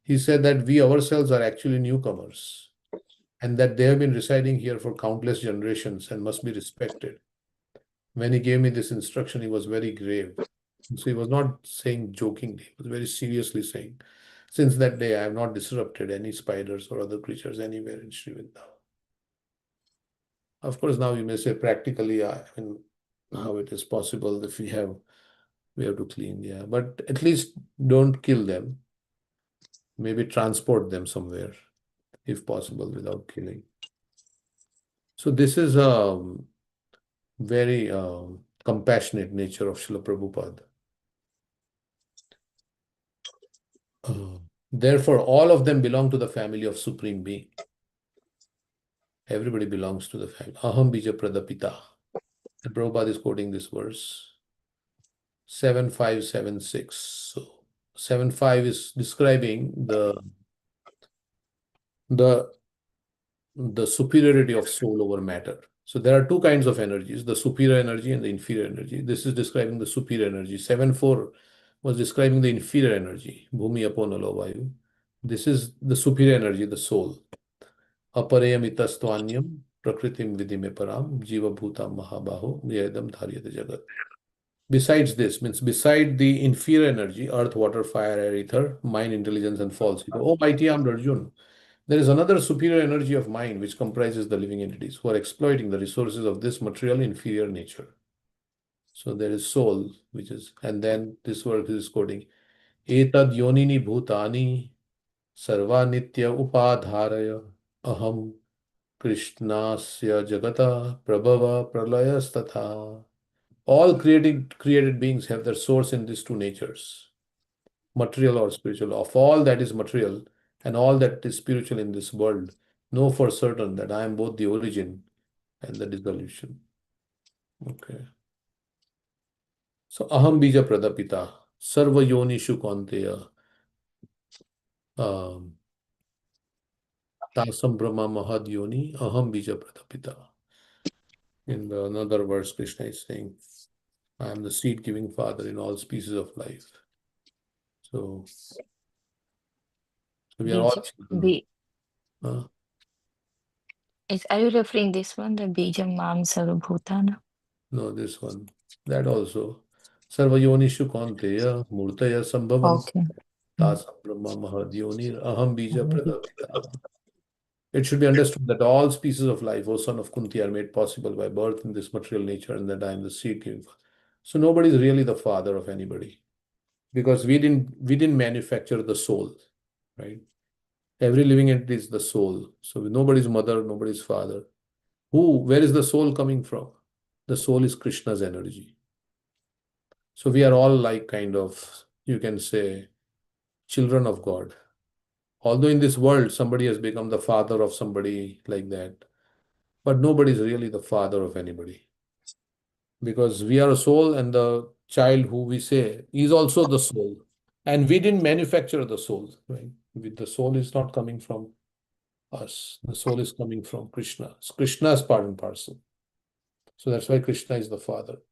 Speaker 1: He said that we ourselves are actually newcomers and that they have been residing here for countless generations and must be respected. When he gave me this instruction, he was very grave. So he was not saying jokingly, he was very seriously saying, since that day, I have not disrupted any spiders or other creatures anywhere in Sri Vrindavan. Of course, now you may say practically, I mean, how it is possible if we have to clean, yeah. But at least don't kill them. Maybe transport them somewhere, if possible, without killing. So this is a very compassionate nature of Srila Prabhupada. Therefore, all of them belong to the family of Supreme Being. Everybody belongs to the family. Aham bija pradapita. And Prabhupada is quoting this verse. 7576. So 75 is describing the superiority of soul over matter. So there are two kinds of energies, the superior energy and the inferior energy. This is describing the superior energy. 74 was describing the inferior energy, Bhumi Aponalo Vayu. This is the superior energy, the soul. Aparayam itastwanyam prakritim vidime param jiva bhutam mahabaho yedam dharyate jagat. Besides this, means beside the inferior energy, earth, water, fire, air, ether, mind, intelligence, and false ego. Oh, mighty armed Arjun, there is another superior energy of mind which comprises the living entities who are exploiting the resources of this material inferior nature. So there is soul, which is, and then this work is quoting, Etad yonini bhutani sarva nitya upadharaya aham krishnasya jagata prabhava pralayas. All created beings have their source in these two natures, material or spiritual. Of all that is material and all that is spiritual in this world, know for certain that I am both the origin and the dissolution. Okay. So aham bija pradapita, sarva yonishu kaunteya, tasam brahma mahad yoni, aham bija pradapita. In another verse, Krishna is saying, I am the seed-giving father in all species of life. So we are all children.
Speaker 2: Are you referring this one, the Bijam Mam Sarvabhutana?
Speaker 1: No, this one. That also. Sarva yonishu kaunteya murtaya sambhavan
Speaker 2: Okay.
Speaker 1: tasam brahma mahadyoni aham bija pradapita. It should be understood that all species of life, O son of Kunti, are made possible by birth in this material nature and that I am the seed giving father. So nobody is really the father of anybody because we didn't manufacture the soul, right? Every living entity is the soul. So nobody's mother, nobody's father. Where is the soul coming from? The soul is Krishna's energy. So we are all like kind of, you can say, children of God. Although in this world, somebody has become the father of somebody like that. But nobody is really the father of anybody. Because we are a soul and the child who we say is also the soul. And we didn't manufacture the soul, right? The soul is not coming from us. The soul is coming from Krishna. It's Krishna's part and parcel. So that's why Krishna is the father.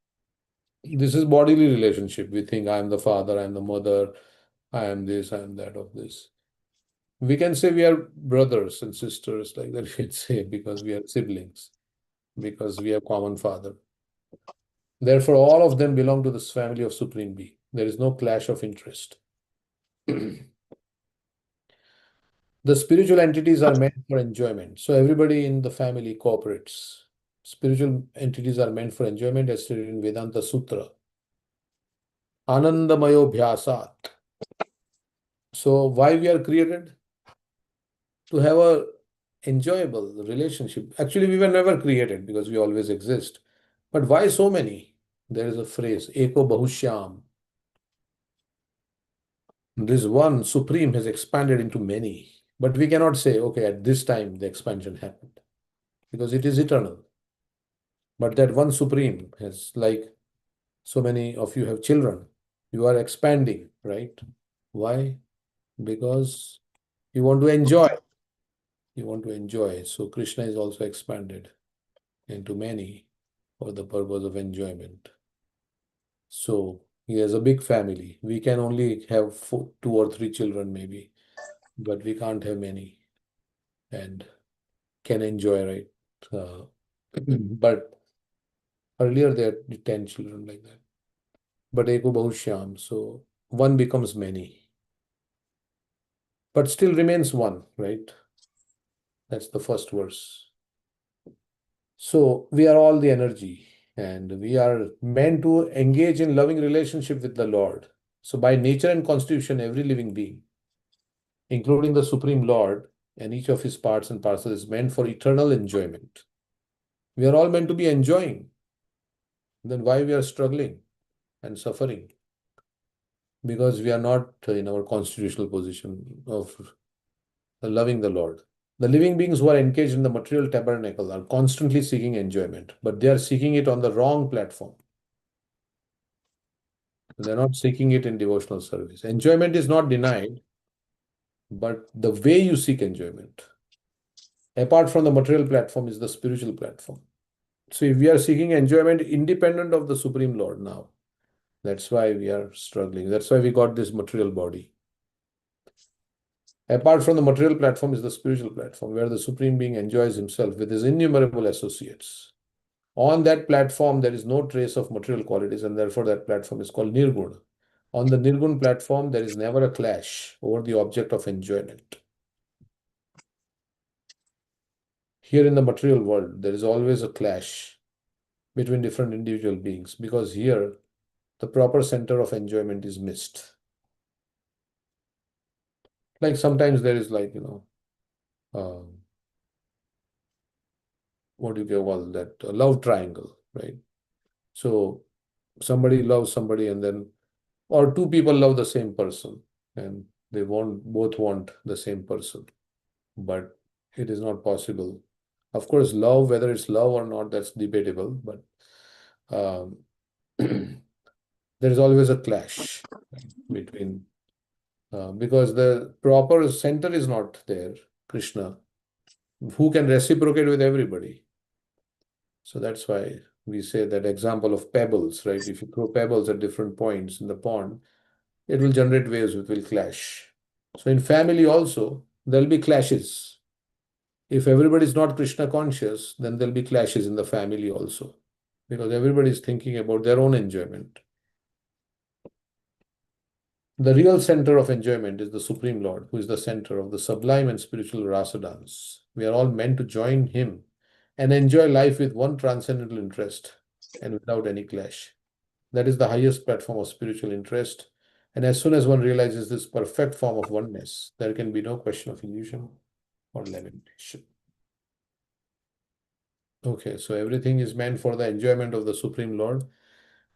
Speaker 1: This is bodily relationship. We think I am the father, I am the mother, I am this, I am that of this. We can say we are brothers and sisters, like that we can say, because we are siblings, because we have common father. Therefore, all of them belong to this family of Supreme Being. There is no clash of interest. The spiritual entities are meant for enjoyment. So everybody in the family cooperates. Spiritual entities are meant for enjoyment as stated in Vedanta Sutra. Anandamayo bhyasat. So why we are created? To have a enjoyable relationship. Actually, we were never created because we always exist. But why so many? There is a phrase, Eko Bahushyam. This one Supreme has expanded into many. But we cannot say, okay, at this time the expansion happened. because it is eternal. But that one Supreme has, like so many of you have children, you are expanding, right? Why? Because you want to enjoy. You want to enjoy. So Krishna is also expanded into many for the purpose of enjoyment. So he has a big family. We can only have 2 or 3 children maybe, but we can't have many and can enjoy, right? But earlier they had 10 children like that. But eko bahut shyam, so one becomes many, but still remains one, right? That's the first verse. So we are all the energy, and we are meant to engage in loving relationship with the Lord. So by nature and constitution, every living being, including the Supreme Lord and each of his parts and parcels, is meant for eternal enjoyment. We are all meant to be enjoying. Then why we are struggling and suffering? Because we are not in our constitutional position of loving the Lord. The living beings who are engaged in the material tabernacle are constantly seeking enjoyment, but they are seeking it on the wrong platform. They're not seeking it in devotional service. Enjoyment is not denied, but the way you seek enjoyment, apart from the material platform, is the spiritual platform. So if we are seeking enjoyment independent of the Supreme Lord now, that's why we are struggling. That's why we got this material body. Apart from the material platform is the spiritual platform, where the Supreme Being enjoys himself with his innumerable associates. On that platform, there is no trace of material qualities, and therefore that platform is called Nirguna. On the Nirguna platform, there is never a clash over the object of enjoyment. Here in the material world, there is always a clash between different individual beings, because here the proper center of enjoyment is missed. Like sometimes there is like, what do you call that? A love triangle, right? So somebody loves somebody, and then, or 2 people love the same person, and they both want the same person, but it is not possible. Of course, love, whether it's love or not, that's debatable, but there is always a clash between, because the proper center is not there, Krishna, who can reciprocate with everybody. So that's why we say that example of pebbles, right? If you throw pebbles at different points in the pond, it will generate waves which will clash. So in family also, there'll be clashes. If everybody is not Krishna conscious, then there'll be clashes in the family also, because everybody is thinking about their own enjoyment. The real center of enjoyment is the Supreme Lord, who is the center of the sublime and spiritual rasa dance. We are all meant to join him and enjoy life with one transcendental interest and without any clash. That is the highest platform of spiritual interest. And as soon as one realizes this perfect form of oneness, there can be no question of illusion or lamentation. Okay, so everything is meant for the enjoyment of the Supreme Lord.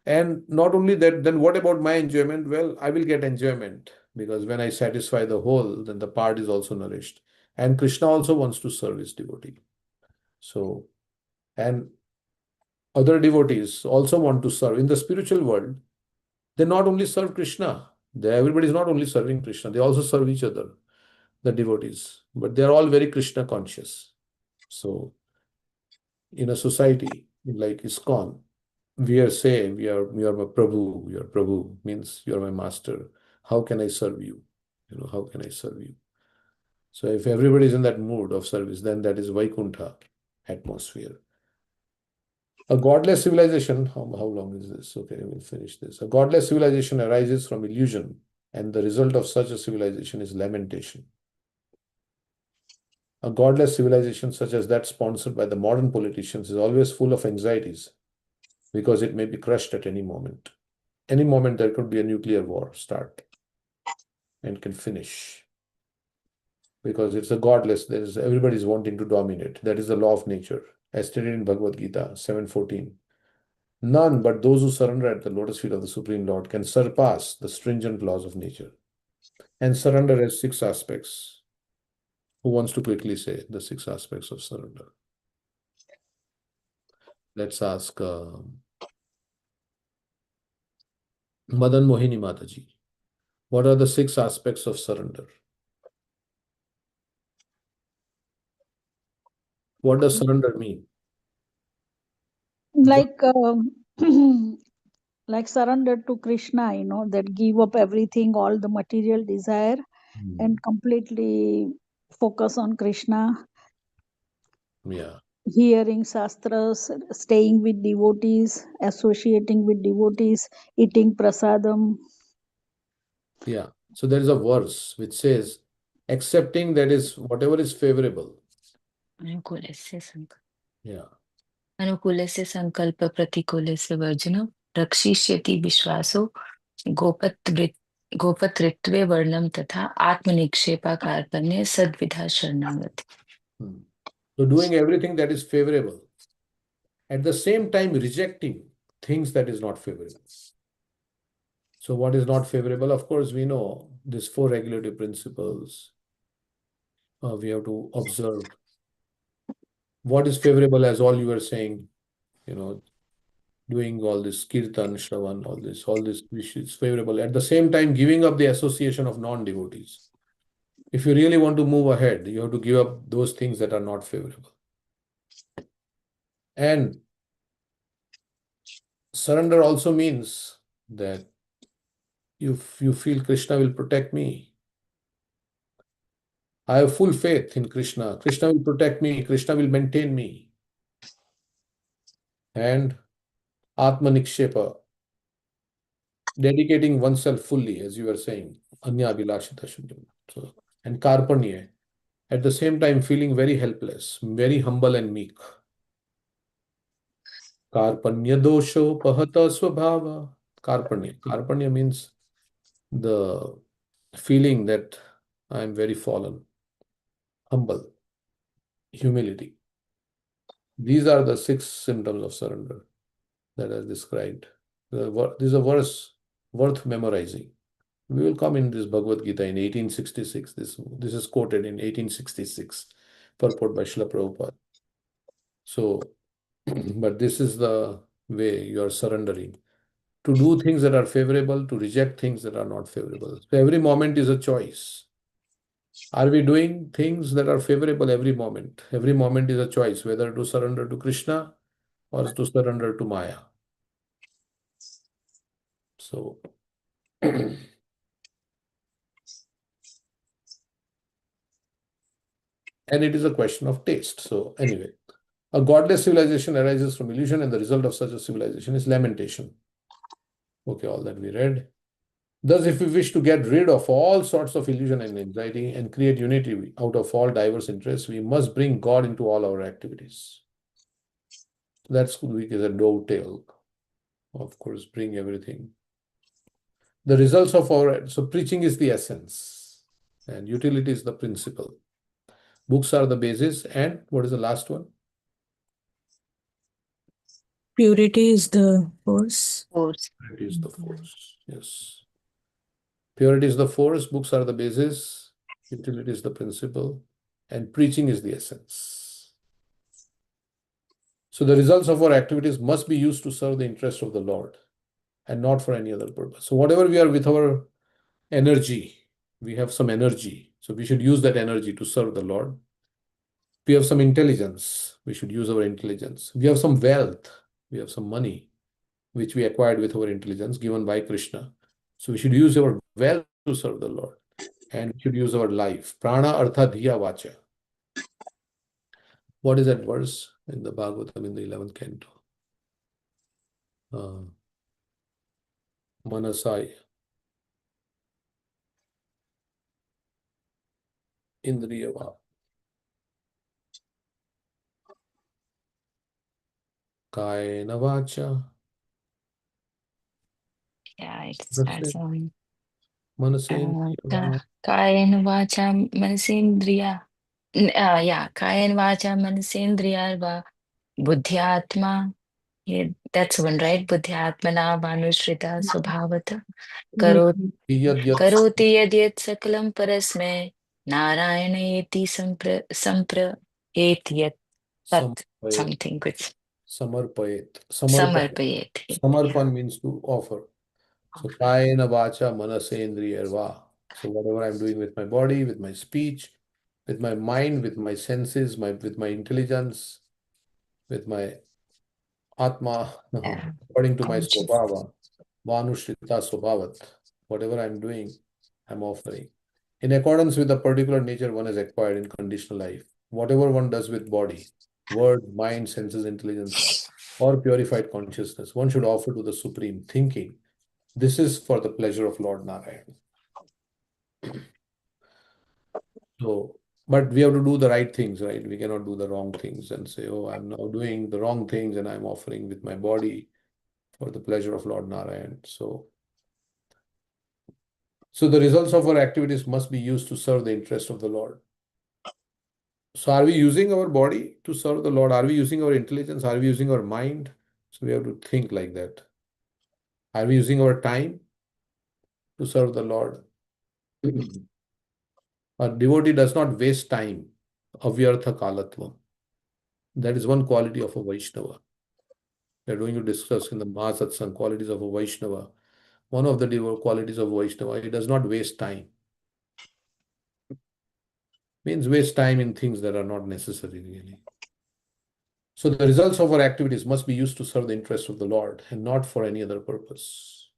Speaker 1: And not only that, then what about my enjoyment? Well, I will get enjoyment, because when I satisfy the whole, then the part is also nourished. And Krishna also wants to serve his devotee. So, and other devotees also want to serve. In the spiritual world, they not only serve Krishna, everybody is not only serving Krishna, they also serve each other, the devotees, but they are all very Krishna conscious. So in a society like ISKCON, we are saying, you are my Prabhu, your Prabhu means you are my master. How can I serve you? How can I serve you? So if everybody is in that mood of service, then that is Vaikuntha atmosphere. A godless civilization, how long is this? Okay, we'll finish this. A godless civilization arises from illusion, and the result of such a civilization is lamentation. A godless civilization such as that sponsored by the modern politicians is always full of anxieties, because it may be crushed at any moment. Any moment there could be a nuclear war start and can finish. Because it's a godless, everybody's wanting to dominate. That is the law of nature, as stated in Bhagavad Gita 7:14. None but those who surrender at the lotus feet of the Supreme Lord can surpass the stringent laws of nature. And surrender has 6 aspects. Who wants to quickly say the 6 aspects of surrender? Let's ask Madan Mohini Mataji. What are the 6 aspects of surrender? What does surrender mean?
Speaker 8: Like like surrender to Krishna, that give up everything, all the material desire, and completely focus on Krishna,
Speaker 1: Yeah.
Speaker 8: hearing shastras, staying with devotees, associating with devotees, eating prasadam.
Speaker 1: Yeah. So there is a verse which says, accepting that is whatever is favorable.
Speaker 2: अनुकूलस्य संकल्प
Speaker 1: Yeah.
Speaker 2: अनुकूलस्य संकल्प प्रतिकूलस्य वर्जनं रक्षिष्यति विश्वासो गोपतृत्वे वर्णम तथा आत्मनिक्षेपा कार्पण्य सद्विधा शरणागति.
Speaker 1: So doing everything that is favorable, at the same time rejecting things that is not favorable. So what is not favorable? Of course, we know these 4 regulative principles. We have to observe what is favorable, as all you were saying, doing all this kirtan, shravan, all this which is favorable. At the same time, giving up the association of non-devotees. If you really want to move ahead, you have to give up those things that are not favorable. And surrender also means that you feel Krishna will protect me. I have full faith in Krishna. Krishna will protect me. Krishna will maintain me. And Atma Nikshepa, dedicating oneself fully, as you were saying, Anya Abhilashita Shunyam. So, and Karpanya, at the same time feeling very helpless, very humble and meek. Karpanya dosho pahata swabhava. Karpanya. Karpanya means the feeling that I am very fallen, humble, humility. These are the 6 symptoms of surrender that are described. This is a verse worth memorizing. We will come in this Bhagavad Gita in 1866. This is quoted in 1866, purport by Srila Prabhupada. So, but this is the way you are surrendering. To do things that are favorable, to reject things that are not favorable. So every moment is a choice. Are we doing things that are favorable every moment? Every moment is a choice, whether to surrender to Krishna or to surrender to Maya. So, and it is a question of taste. So, anyway, a godless civilization arises from illusion, and the result of such a civilization is lamentation. Okay, all that we read. Thus, if we wish to get rid of all sorts of illusion and anxiety and create unity out of all diverse interests, we must bring God into all our activities. That's weak as a dovetail. Of course, bring everything. The results of so preaching is the essence, and utility is the principle. Books are the basis, and what is the last one?
Speaker 4: Purity is the force.
Speaker 1: Purity is the force. Yes. Purity is the force, books are the basis, utility is the principle, and preaching is the essence. So the results of our activities must be used to serve the interest of the Lord and not for any other purpose. So whatever we are with our energy, we have some energy. So we should use that energy to serve the Lord. We have some intelligence. We should use our intelligence. We have some wealth. We have some money, which we acquired with our intelligence given by Krishna. So we should use our wealth to serve the Lord. And we should use our life. Prana artha dhiya vacha. What is that verse in the Bhagavatam in the 11th canto? Manasai. Indriyava. Kayena vacha.
Speaker 2: Yeah, it starts on
Speaker 1: Manasendriya.
Speaker 2: Kayen vacha manasendriya. Yeah, Kayen vacha manasendriya va buddhyatma. Yeah, that's one, right? Buddhyatmana vanushrita swabhavata
Speaker 1: Yad yat
Speaker 2: karoti yad yat sakalam parasme narayana eti sampra eti yat tat
Speaker 1: samvayet.
Speaker 2: something with
Speaker 1: Samarpayet.
Speaker 2: Samarpayet.
Speaker 1: Samarpan means to offer. So kayena vacha manasendriyarva. So whatever I'm doing with my body, with my speech, with my mind, with my senses, with my intelligence, with my atma,
Speaker 2: Yeah.
Speaker 1: according to my
Speaker 2: Conscious.
Speaker 1: swabhava, manushrita swabhavat. Whatever I'm doing, I'm offering. In accordance with the particular nature one has acquired in conditional life. Whatever one does with body, word, mind, senses, intelligence, or purified consciousness, one should offer to the Supreme, thinking, this is for the pleasure of Lord Narayan. So, but we have to do the right things, right? We cannot do the wrong things and say, oh, I'm now doing the wrong things and I'm offering with my body for the pleasure of Lord Narayan. So the results of our activities must be used to serve the interest of the Lord. So are we using our body to serve the Lord? Are we using our intelligence? Are we using our mind? So we have to think like that. Are we using our time to serve the Lord? A devotee does not waste time. Avyartha kalatvam. That is one quality of a Vaishnava. We are going to discuss in the Mahasatsang qualities of a Vaishnava. One of the qualities of Vaishnava, he does not waste time. Means waste time in things that are not necessary really. So the results of our activities must be used to serve the interest of the Lord and not for any other purpose.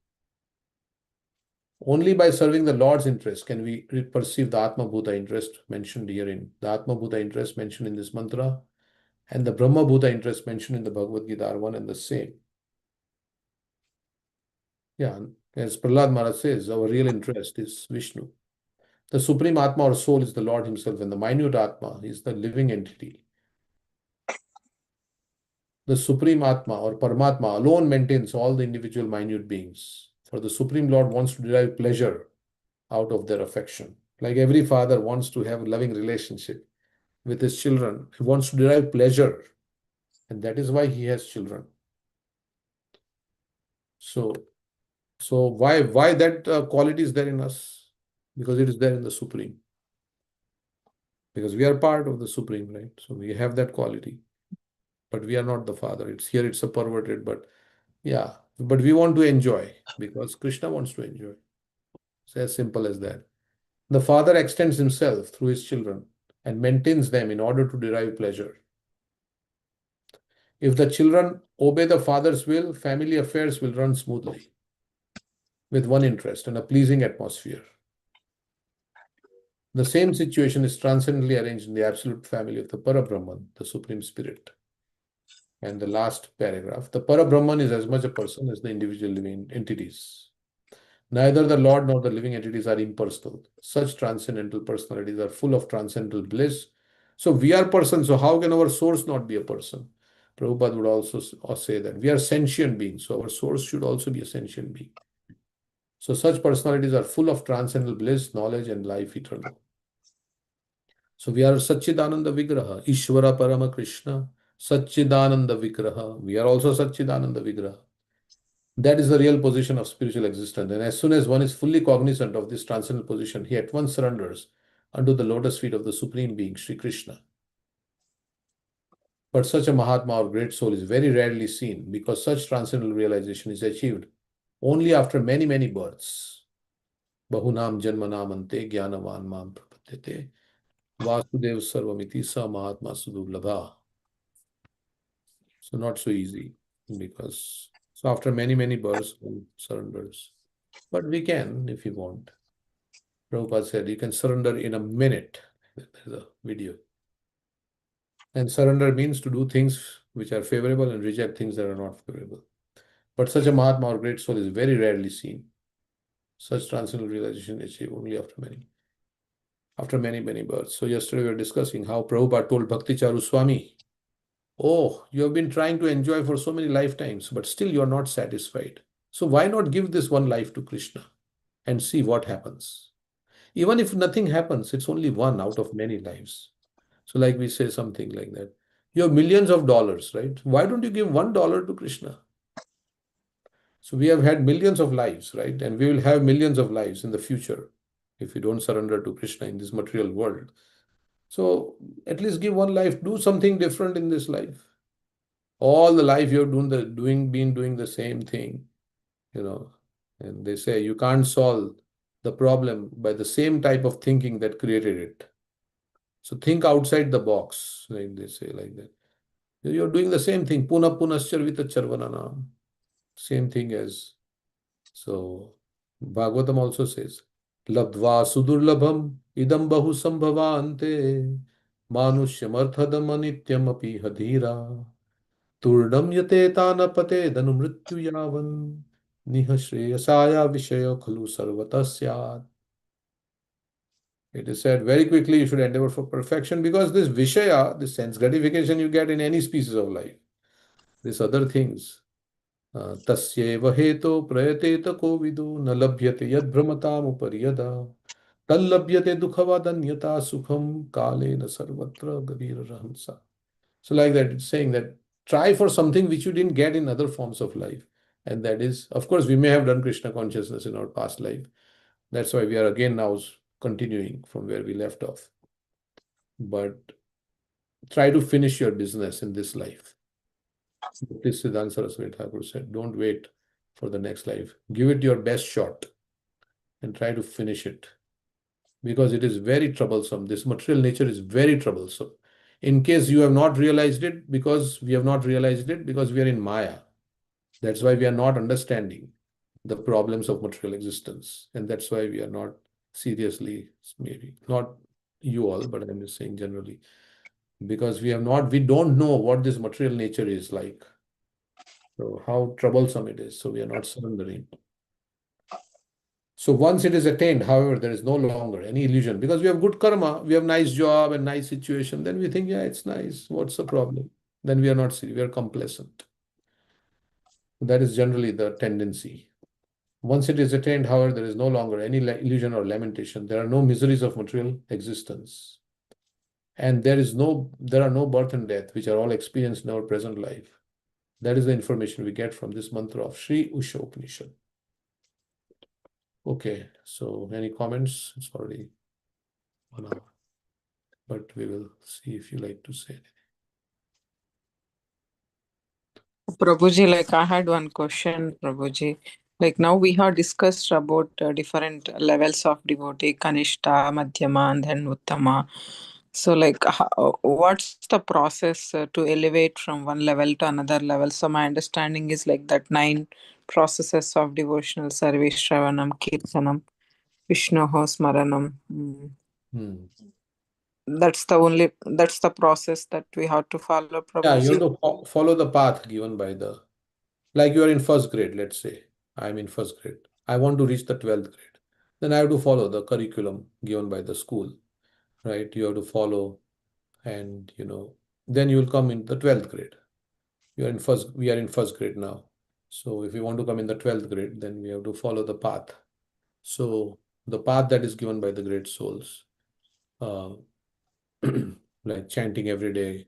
Speaker 1: Only by serving the Lord's interest can we perceive the Atma Bhuta interest mentioned herein. The Atma Bhuta interest mentioned in this mantra and the Brahma Bhuta interest mentioned in the Bhagavad Gita are one and the same. Yeah, as Prahlad Maharaj says, our real interest is Vishnu. The Supreme Atma or soul is the Lord Himself, and the minute Atma is the living entity. The Supreme Atma or Paramatma alone maintains all the individual minute beings. For the Supreme Lord wants to derive pleasure out of their affection. Like every father wants to have a loving relationship with his children, he wants to derive pleasure, and that is why he has children. So why that quality is there in us? Because it is there in the Supreme. Because we are part of the Supreme, right? So we have that quality. But we are not the father. It's a perverted, but yeah. But we want to enjoy because Krishna wants to enjoy. It's as simple as that. The father extends himself through his children and maintains them in order to derive pleasure. If the children obey the father's will, family affairs will run smoothly with one interest and a pleasing atmosphere. The same situation is transcendently arranged in the absolute family of the Parabrahman, the Supreme Spirit. And the last paragraph, the Parabrahman is as much a person as the individual living entities. Neither the Lord nor the living entities are impersonal. Such transcendental personalities are full of transcendental bliss. So we are persons, so how can our source not be a person? Prabhupada would also say that we are sentient beings, so our source should also be a sentient being. So such personalities are full of transcendental bliss, knowledge, and life eternal. So we are Satchidananda Vigraha, Ishvara Parama Krishna, Satchidananda Vigraha. We are also Satchidananda Vigraha. That is the real position of spiritual existence. And as soon as one is fully cognizant of this transcendental position, he at once surrenders unto the lotus feet of the Supreme Being, Sri Krishna. But such a Mahatma or great soul is very rarely seen because such transcendental realization is achieved only after many, many births. Bahunam Janmanam Ante Jnanavan Mam Prapadyate Vasudev Sarvamiti Sa Mahatma Sudurlabha. So not so easy because so after many, many births, one surrenders. But we can if you want. Prabhupada said you can surrender in a minute. There's a video. And surrender means to do things which are favorable and reject things that are not favorable. But such a Mahatma or great soul is very rarely seen. Such transcendental realization is achieved only after many, many births. So yesterday we were discussing how Prabhupada told Bhakti Charu Swami, oh, you have been trying to enjoy for so many lifetimes, but still you are not satisfied. So why not give this one life to Krishna and see what happens? Even if nothing happens, it's only one out of many lives. So like we say something like that. You have millions of dollars, right? Why don't you give $1 to Krishna? So we have had millions of lives, right? And we will have millions of lives in the future if we don't surrender to Krishna in this material world. So at least give one life, do something different in this life. All the life you're been doing the same thing, and they say you can't solve the problem by the same type of thinking that created it. So think outside the box, like they say like that. You're doing the same thing. Puna punascharvita charvananam. Same thing as. So Bhagavatam also says, Labdva sudurlabham idam bahu sambhavante manusyam arthadam anityam api hadhira turdam yate tanapate danu mrityu yavan niha shreyasaya vishaya khalu sarvatasyat. It is said very quickly you should endeavor for perfection, because this vishaya, this sense gratification you get in any species of life, these other things, tasyeva heto prayatet ko vidu na labhyate yad brahmatam upariyada tallabhyate dukhavadanyata sukham kalena sarvatra gavira rahansa. So like that, it's saying that try for something which you didn't get in other forms of life. And that is, of course, we may have done Krishna consciousness in our past life. That's why we are again now continuing from where we left off. But try to finish your business in this life. This Siddhanta Saraswati Thakur said, don't wait for the next life. Give it your best shot and try to finish it. Because it is very troublesome. This material nature is very troublesome. In case you have not realized it, because we have not realized it, because we are in Maya. That's why we are not understanding the problems of material existence. And that's why we are not seriously, maybe, not you all, but I'm just saying generally, because we don't know what this material nature is like. So how troublesome it is. So we are not surrendering. So once it is attained, however, there is no longer any illusion, because we have good karma, we have nice job and nice situation. Then we think, yeah, it's nice. What's the problem? Then we are not serious, we are complacent. That is generally the tendency. Once it is attained, however, there is no longer any illusion or lamentation. There are no miseries of material existence. And there are no birth and death, which are all experienced in our present life. That is the information we get from this mantra of Sri Upanishad. Okay, so any comments? It's already 1 hour. But we will see if you like to say anything.
Speaker 3: Prabhuji, like I had one question, Prabhuji. Like now we have discussed about different levels of devotee, Kanishta, Madhyama, and then Uttama. So like what's the process to elevate from one level to another level? So my understanding is like that 9 processes of devotional service, Shravanam, Kirtanam, Vishnoho, Smaranam. That's the process that we have to follow,
Speaker 1: Yeah, you
Speaker 3: Prabhuji.
Speaker 1: have to follow the path given by like you are in first grade, let's say. I'm in first grade. I want to reach the 12th grade. Then I have to follow the curriculum given by the school, right? You have to follow, and then you will come in the 12th grade. We are in first grade now. So if you want to come in the 12th grade, then we have to follow the path. So the path that is given by the great souls, like chanting every day,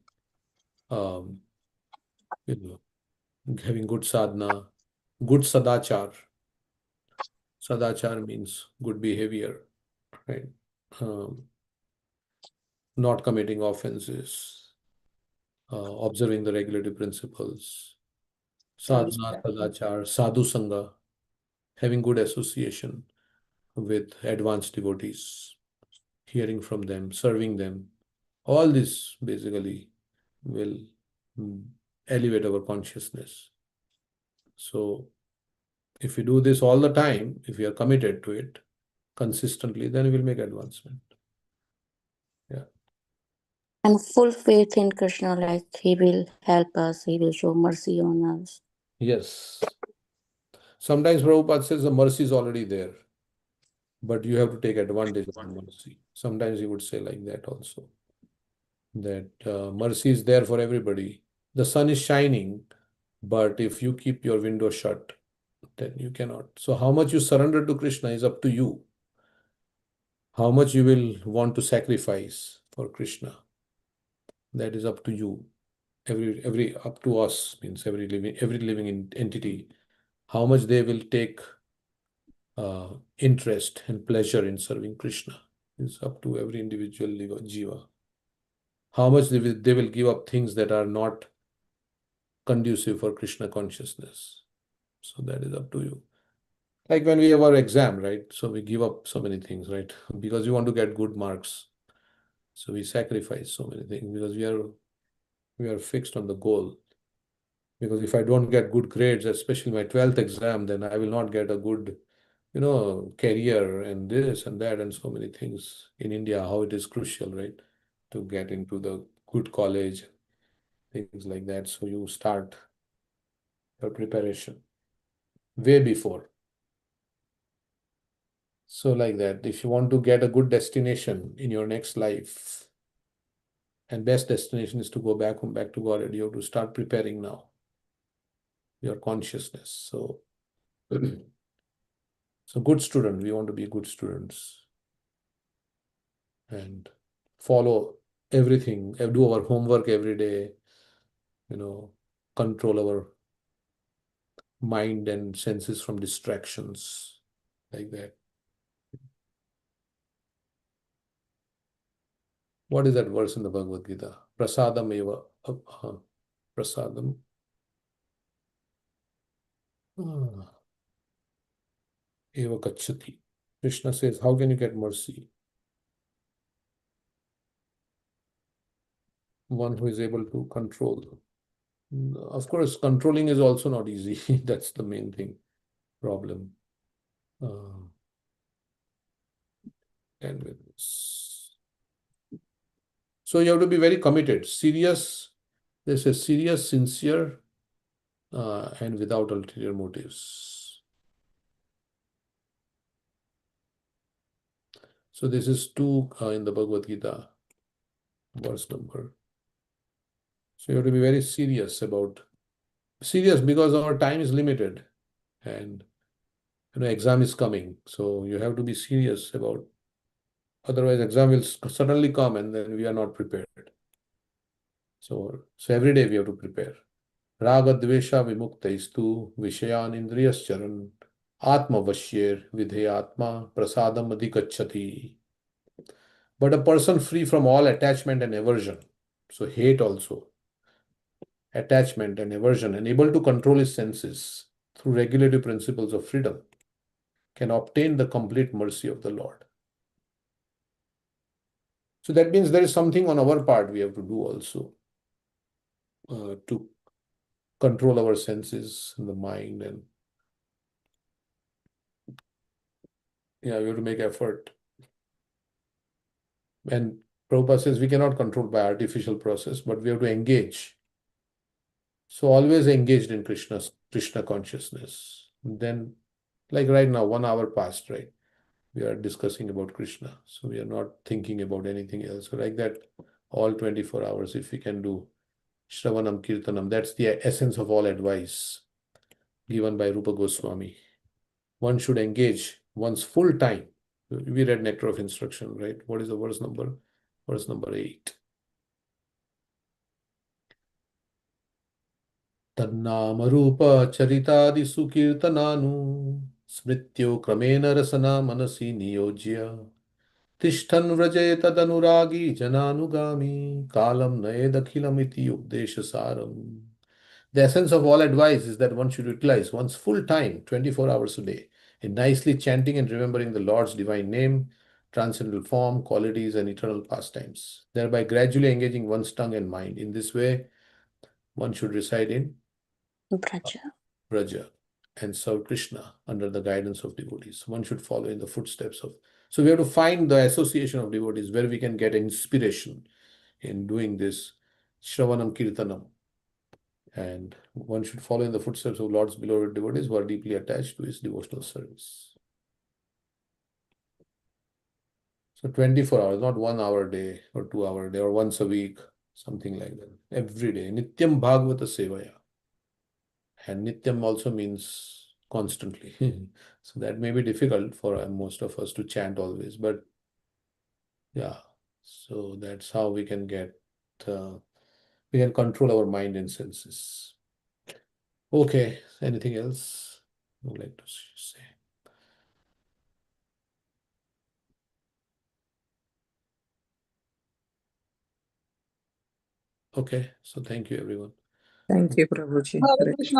Speaker 1: um, having good sadhana, good sadachar. Sadachar means good behavior, right? Um, not committing offenses, observing the regulative principles, sadhana, sadachar, sadhu sangha, having good association with advanced devotees, hearing from them, serving them. All this basically will elevate our consciousness. So if we do this all the time, if we are committed to it consistently, then we will make advancement. Yeah.
Speaker 7: And full faith in Krishna, like he will help us, he will show mercy on us.
Speaker 1: Yes. Sometimes Prabhupada says the mercy is already there, but you have to take advantage of the mercy. Sometimes he would say like that also, that mercy is there for everybody. The sun is shining, but if you keep your window shut, then you cannot. So how much you surrender to Krishna is up to you. How much you will want to sacrifice for Krishna, that is up to you. Every up to us means every living entity. How much they will take interest and pleasure in serving Krishna is up to every individual jiva. How much they will give up things that are not conducive for Krishna consciousness. So that is up to you. Like when we have our exam, right? So we give up so many things, right? Because we want to get good marks. So we sacrifice so many things because we are fixed on the goal. Because if I don't get good grades, especially my 12th exam, then I will not get a good, career and this and that and so many things in India, how it is crucial, right? To get into the good college, things like that. So you start your preparation way before. So like that, if you want to get a good destination in your next life, and best destination is to go back home, back to God, and you have to start preparing now your consciousness. So, so good student, we want to be good students and follow everything, do our homework every day, control our mind and senses from distractions, like that. What is that verse in the Bhagavad Gita? Prasadam eva, prasadam. Eva Gacchati. Krishna says, how can you get mercy? One who is able to control. Of course, controlling is also not easy. That's the main thing, problem. And with this. So you have to be very committed, serious. There's a serious, sincere, and without ulterior motives. So this is 2 in the Bhagavad Gita, verse number. So you have to be very serious because our time is limited and exam is coming. So you have to be serious about, otherwise exam will suddenly come and then we are not prepared. So every day we have to prepare. Raga dvesha vimuktaistu vishayan indriyascharan atma vashyir vidheyatma prasadam adhikachati. But a person free from all attachment and aversion, so hate also, attachment and aversion, and able to control his senses through regulative principles of freedom, can obtain the complete mercy of the Lord. So that means there is something on our part we have to do also to control our senses and the mind, and we have to make effort. And Prabhupada says we cannot control by artificial process, but we have to engage. So always engaged in Krishna consciousness. Then, like right now, 1 hour passed, right? We are discussing about Krishna. So we are not thinking about anything else. So like that, all 24 hours, if we can do Shravanam Kirtanam, that's the essence of all advice given by Rupa Goswami. One should engage one's full time. We read Nectar of Instruction, right? What is the verse number? Verse number 8. Tannama charitadi sukirtananu smrityo kramena rasana manasi niyojya Tishtan vraje tadanuragi jananugami kalam nayedakhilam iti updesha saram. The essence of all advice is that one should utilize one's full time, 24 hours a day, in nicely chanting and remembering the Lord's divine name, transcendental form, qualities, and eternal pastimes, thereby gradually engaging one's tongue and mind. In this way, one should reside in
Speaker 7: Braja.
Speaker 1: Braja and serve Krishna under the guidance of devotees. One should follow in the footsteps of. So we have to find the association of devotees where we can get inspiration in doing this Shravanam Kirtanam. And one should follow in the footsteps of Lord's beloved devotees who are deeply attached to his devotional service. So 24 hours, not 1 hour a day or 2 hour a day or once a week, something like that. Every day. Nityam Bhagavata Sevaya. And Nityam also means constantly. So that may be difficult for most of us to chant always, but yeah, so that's how we can we can control our mind and senses. Okay, anything else I would like to say? Okay, so thank you everyone.
Speaker 3: Thank you, Prabhuji.
Speaker 8: Hare
Speaker 3: Hare
Speaker 8: Krishna.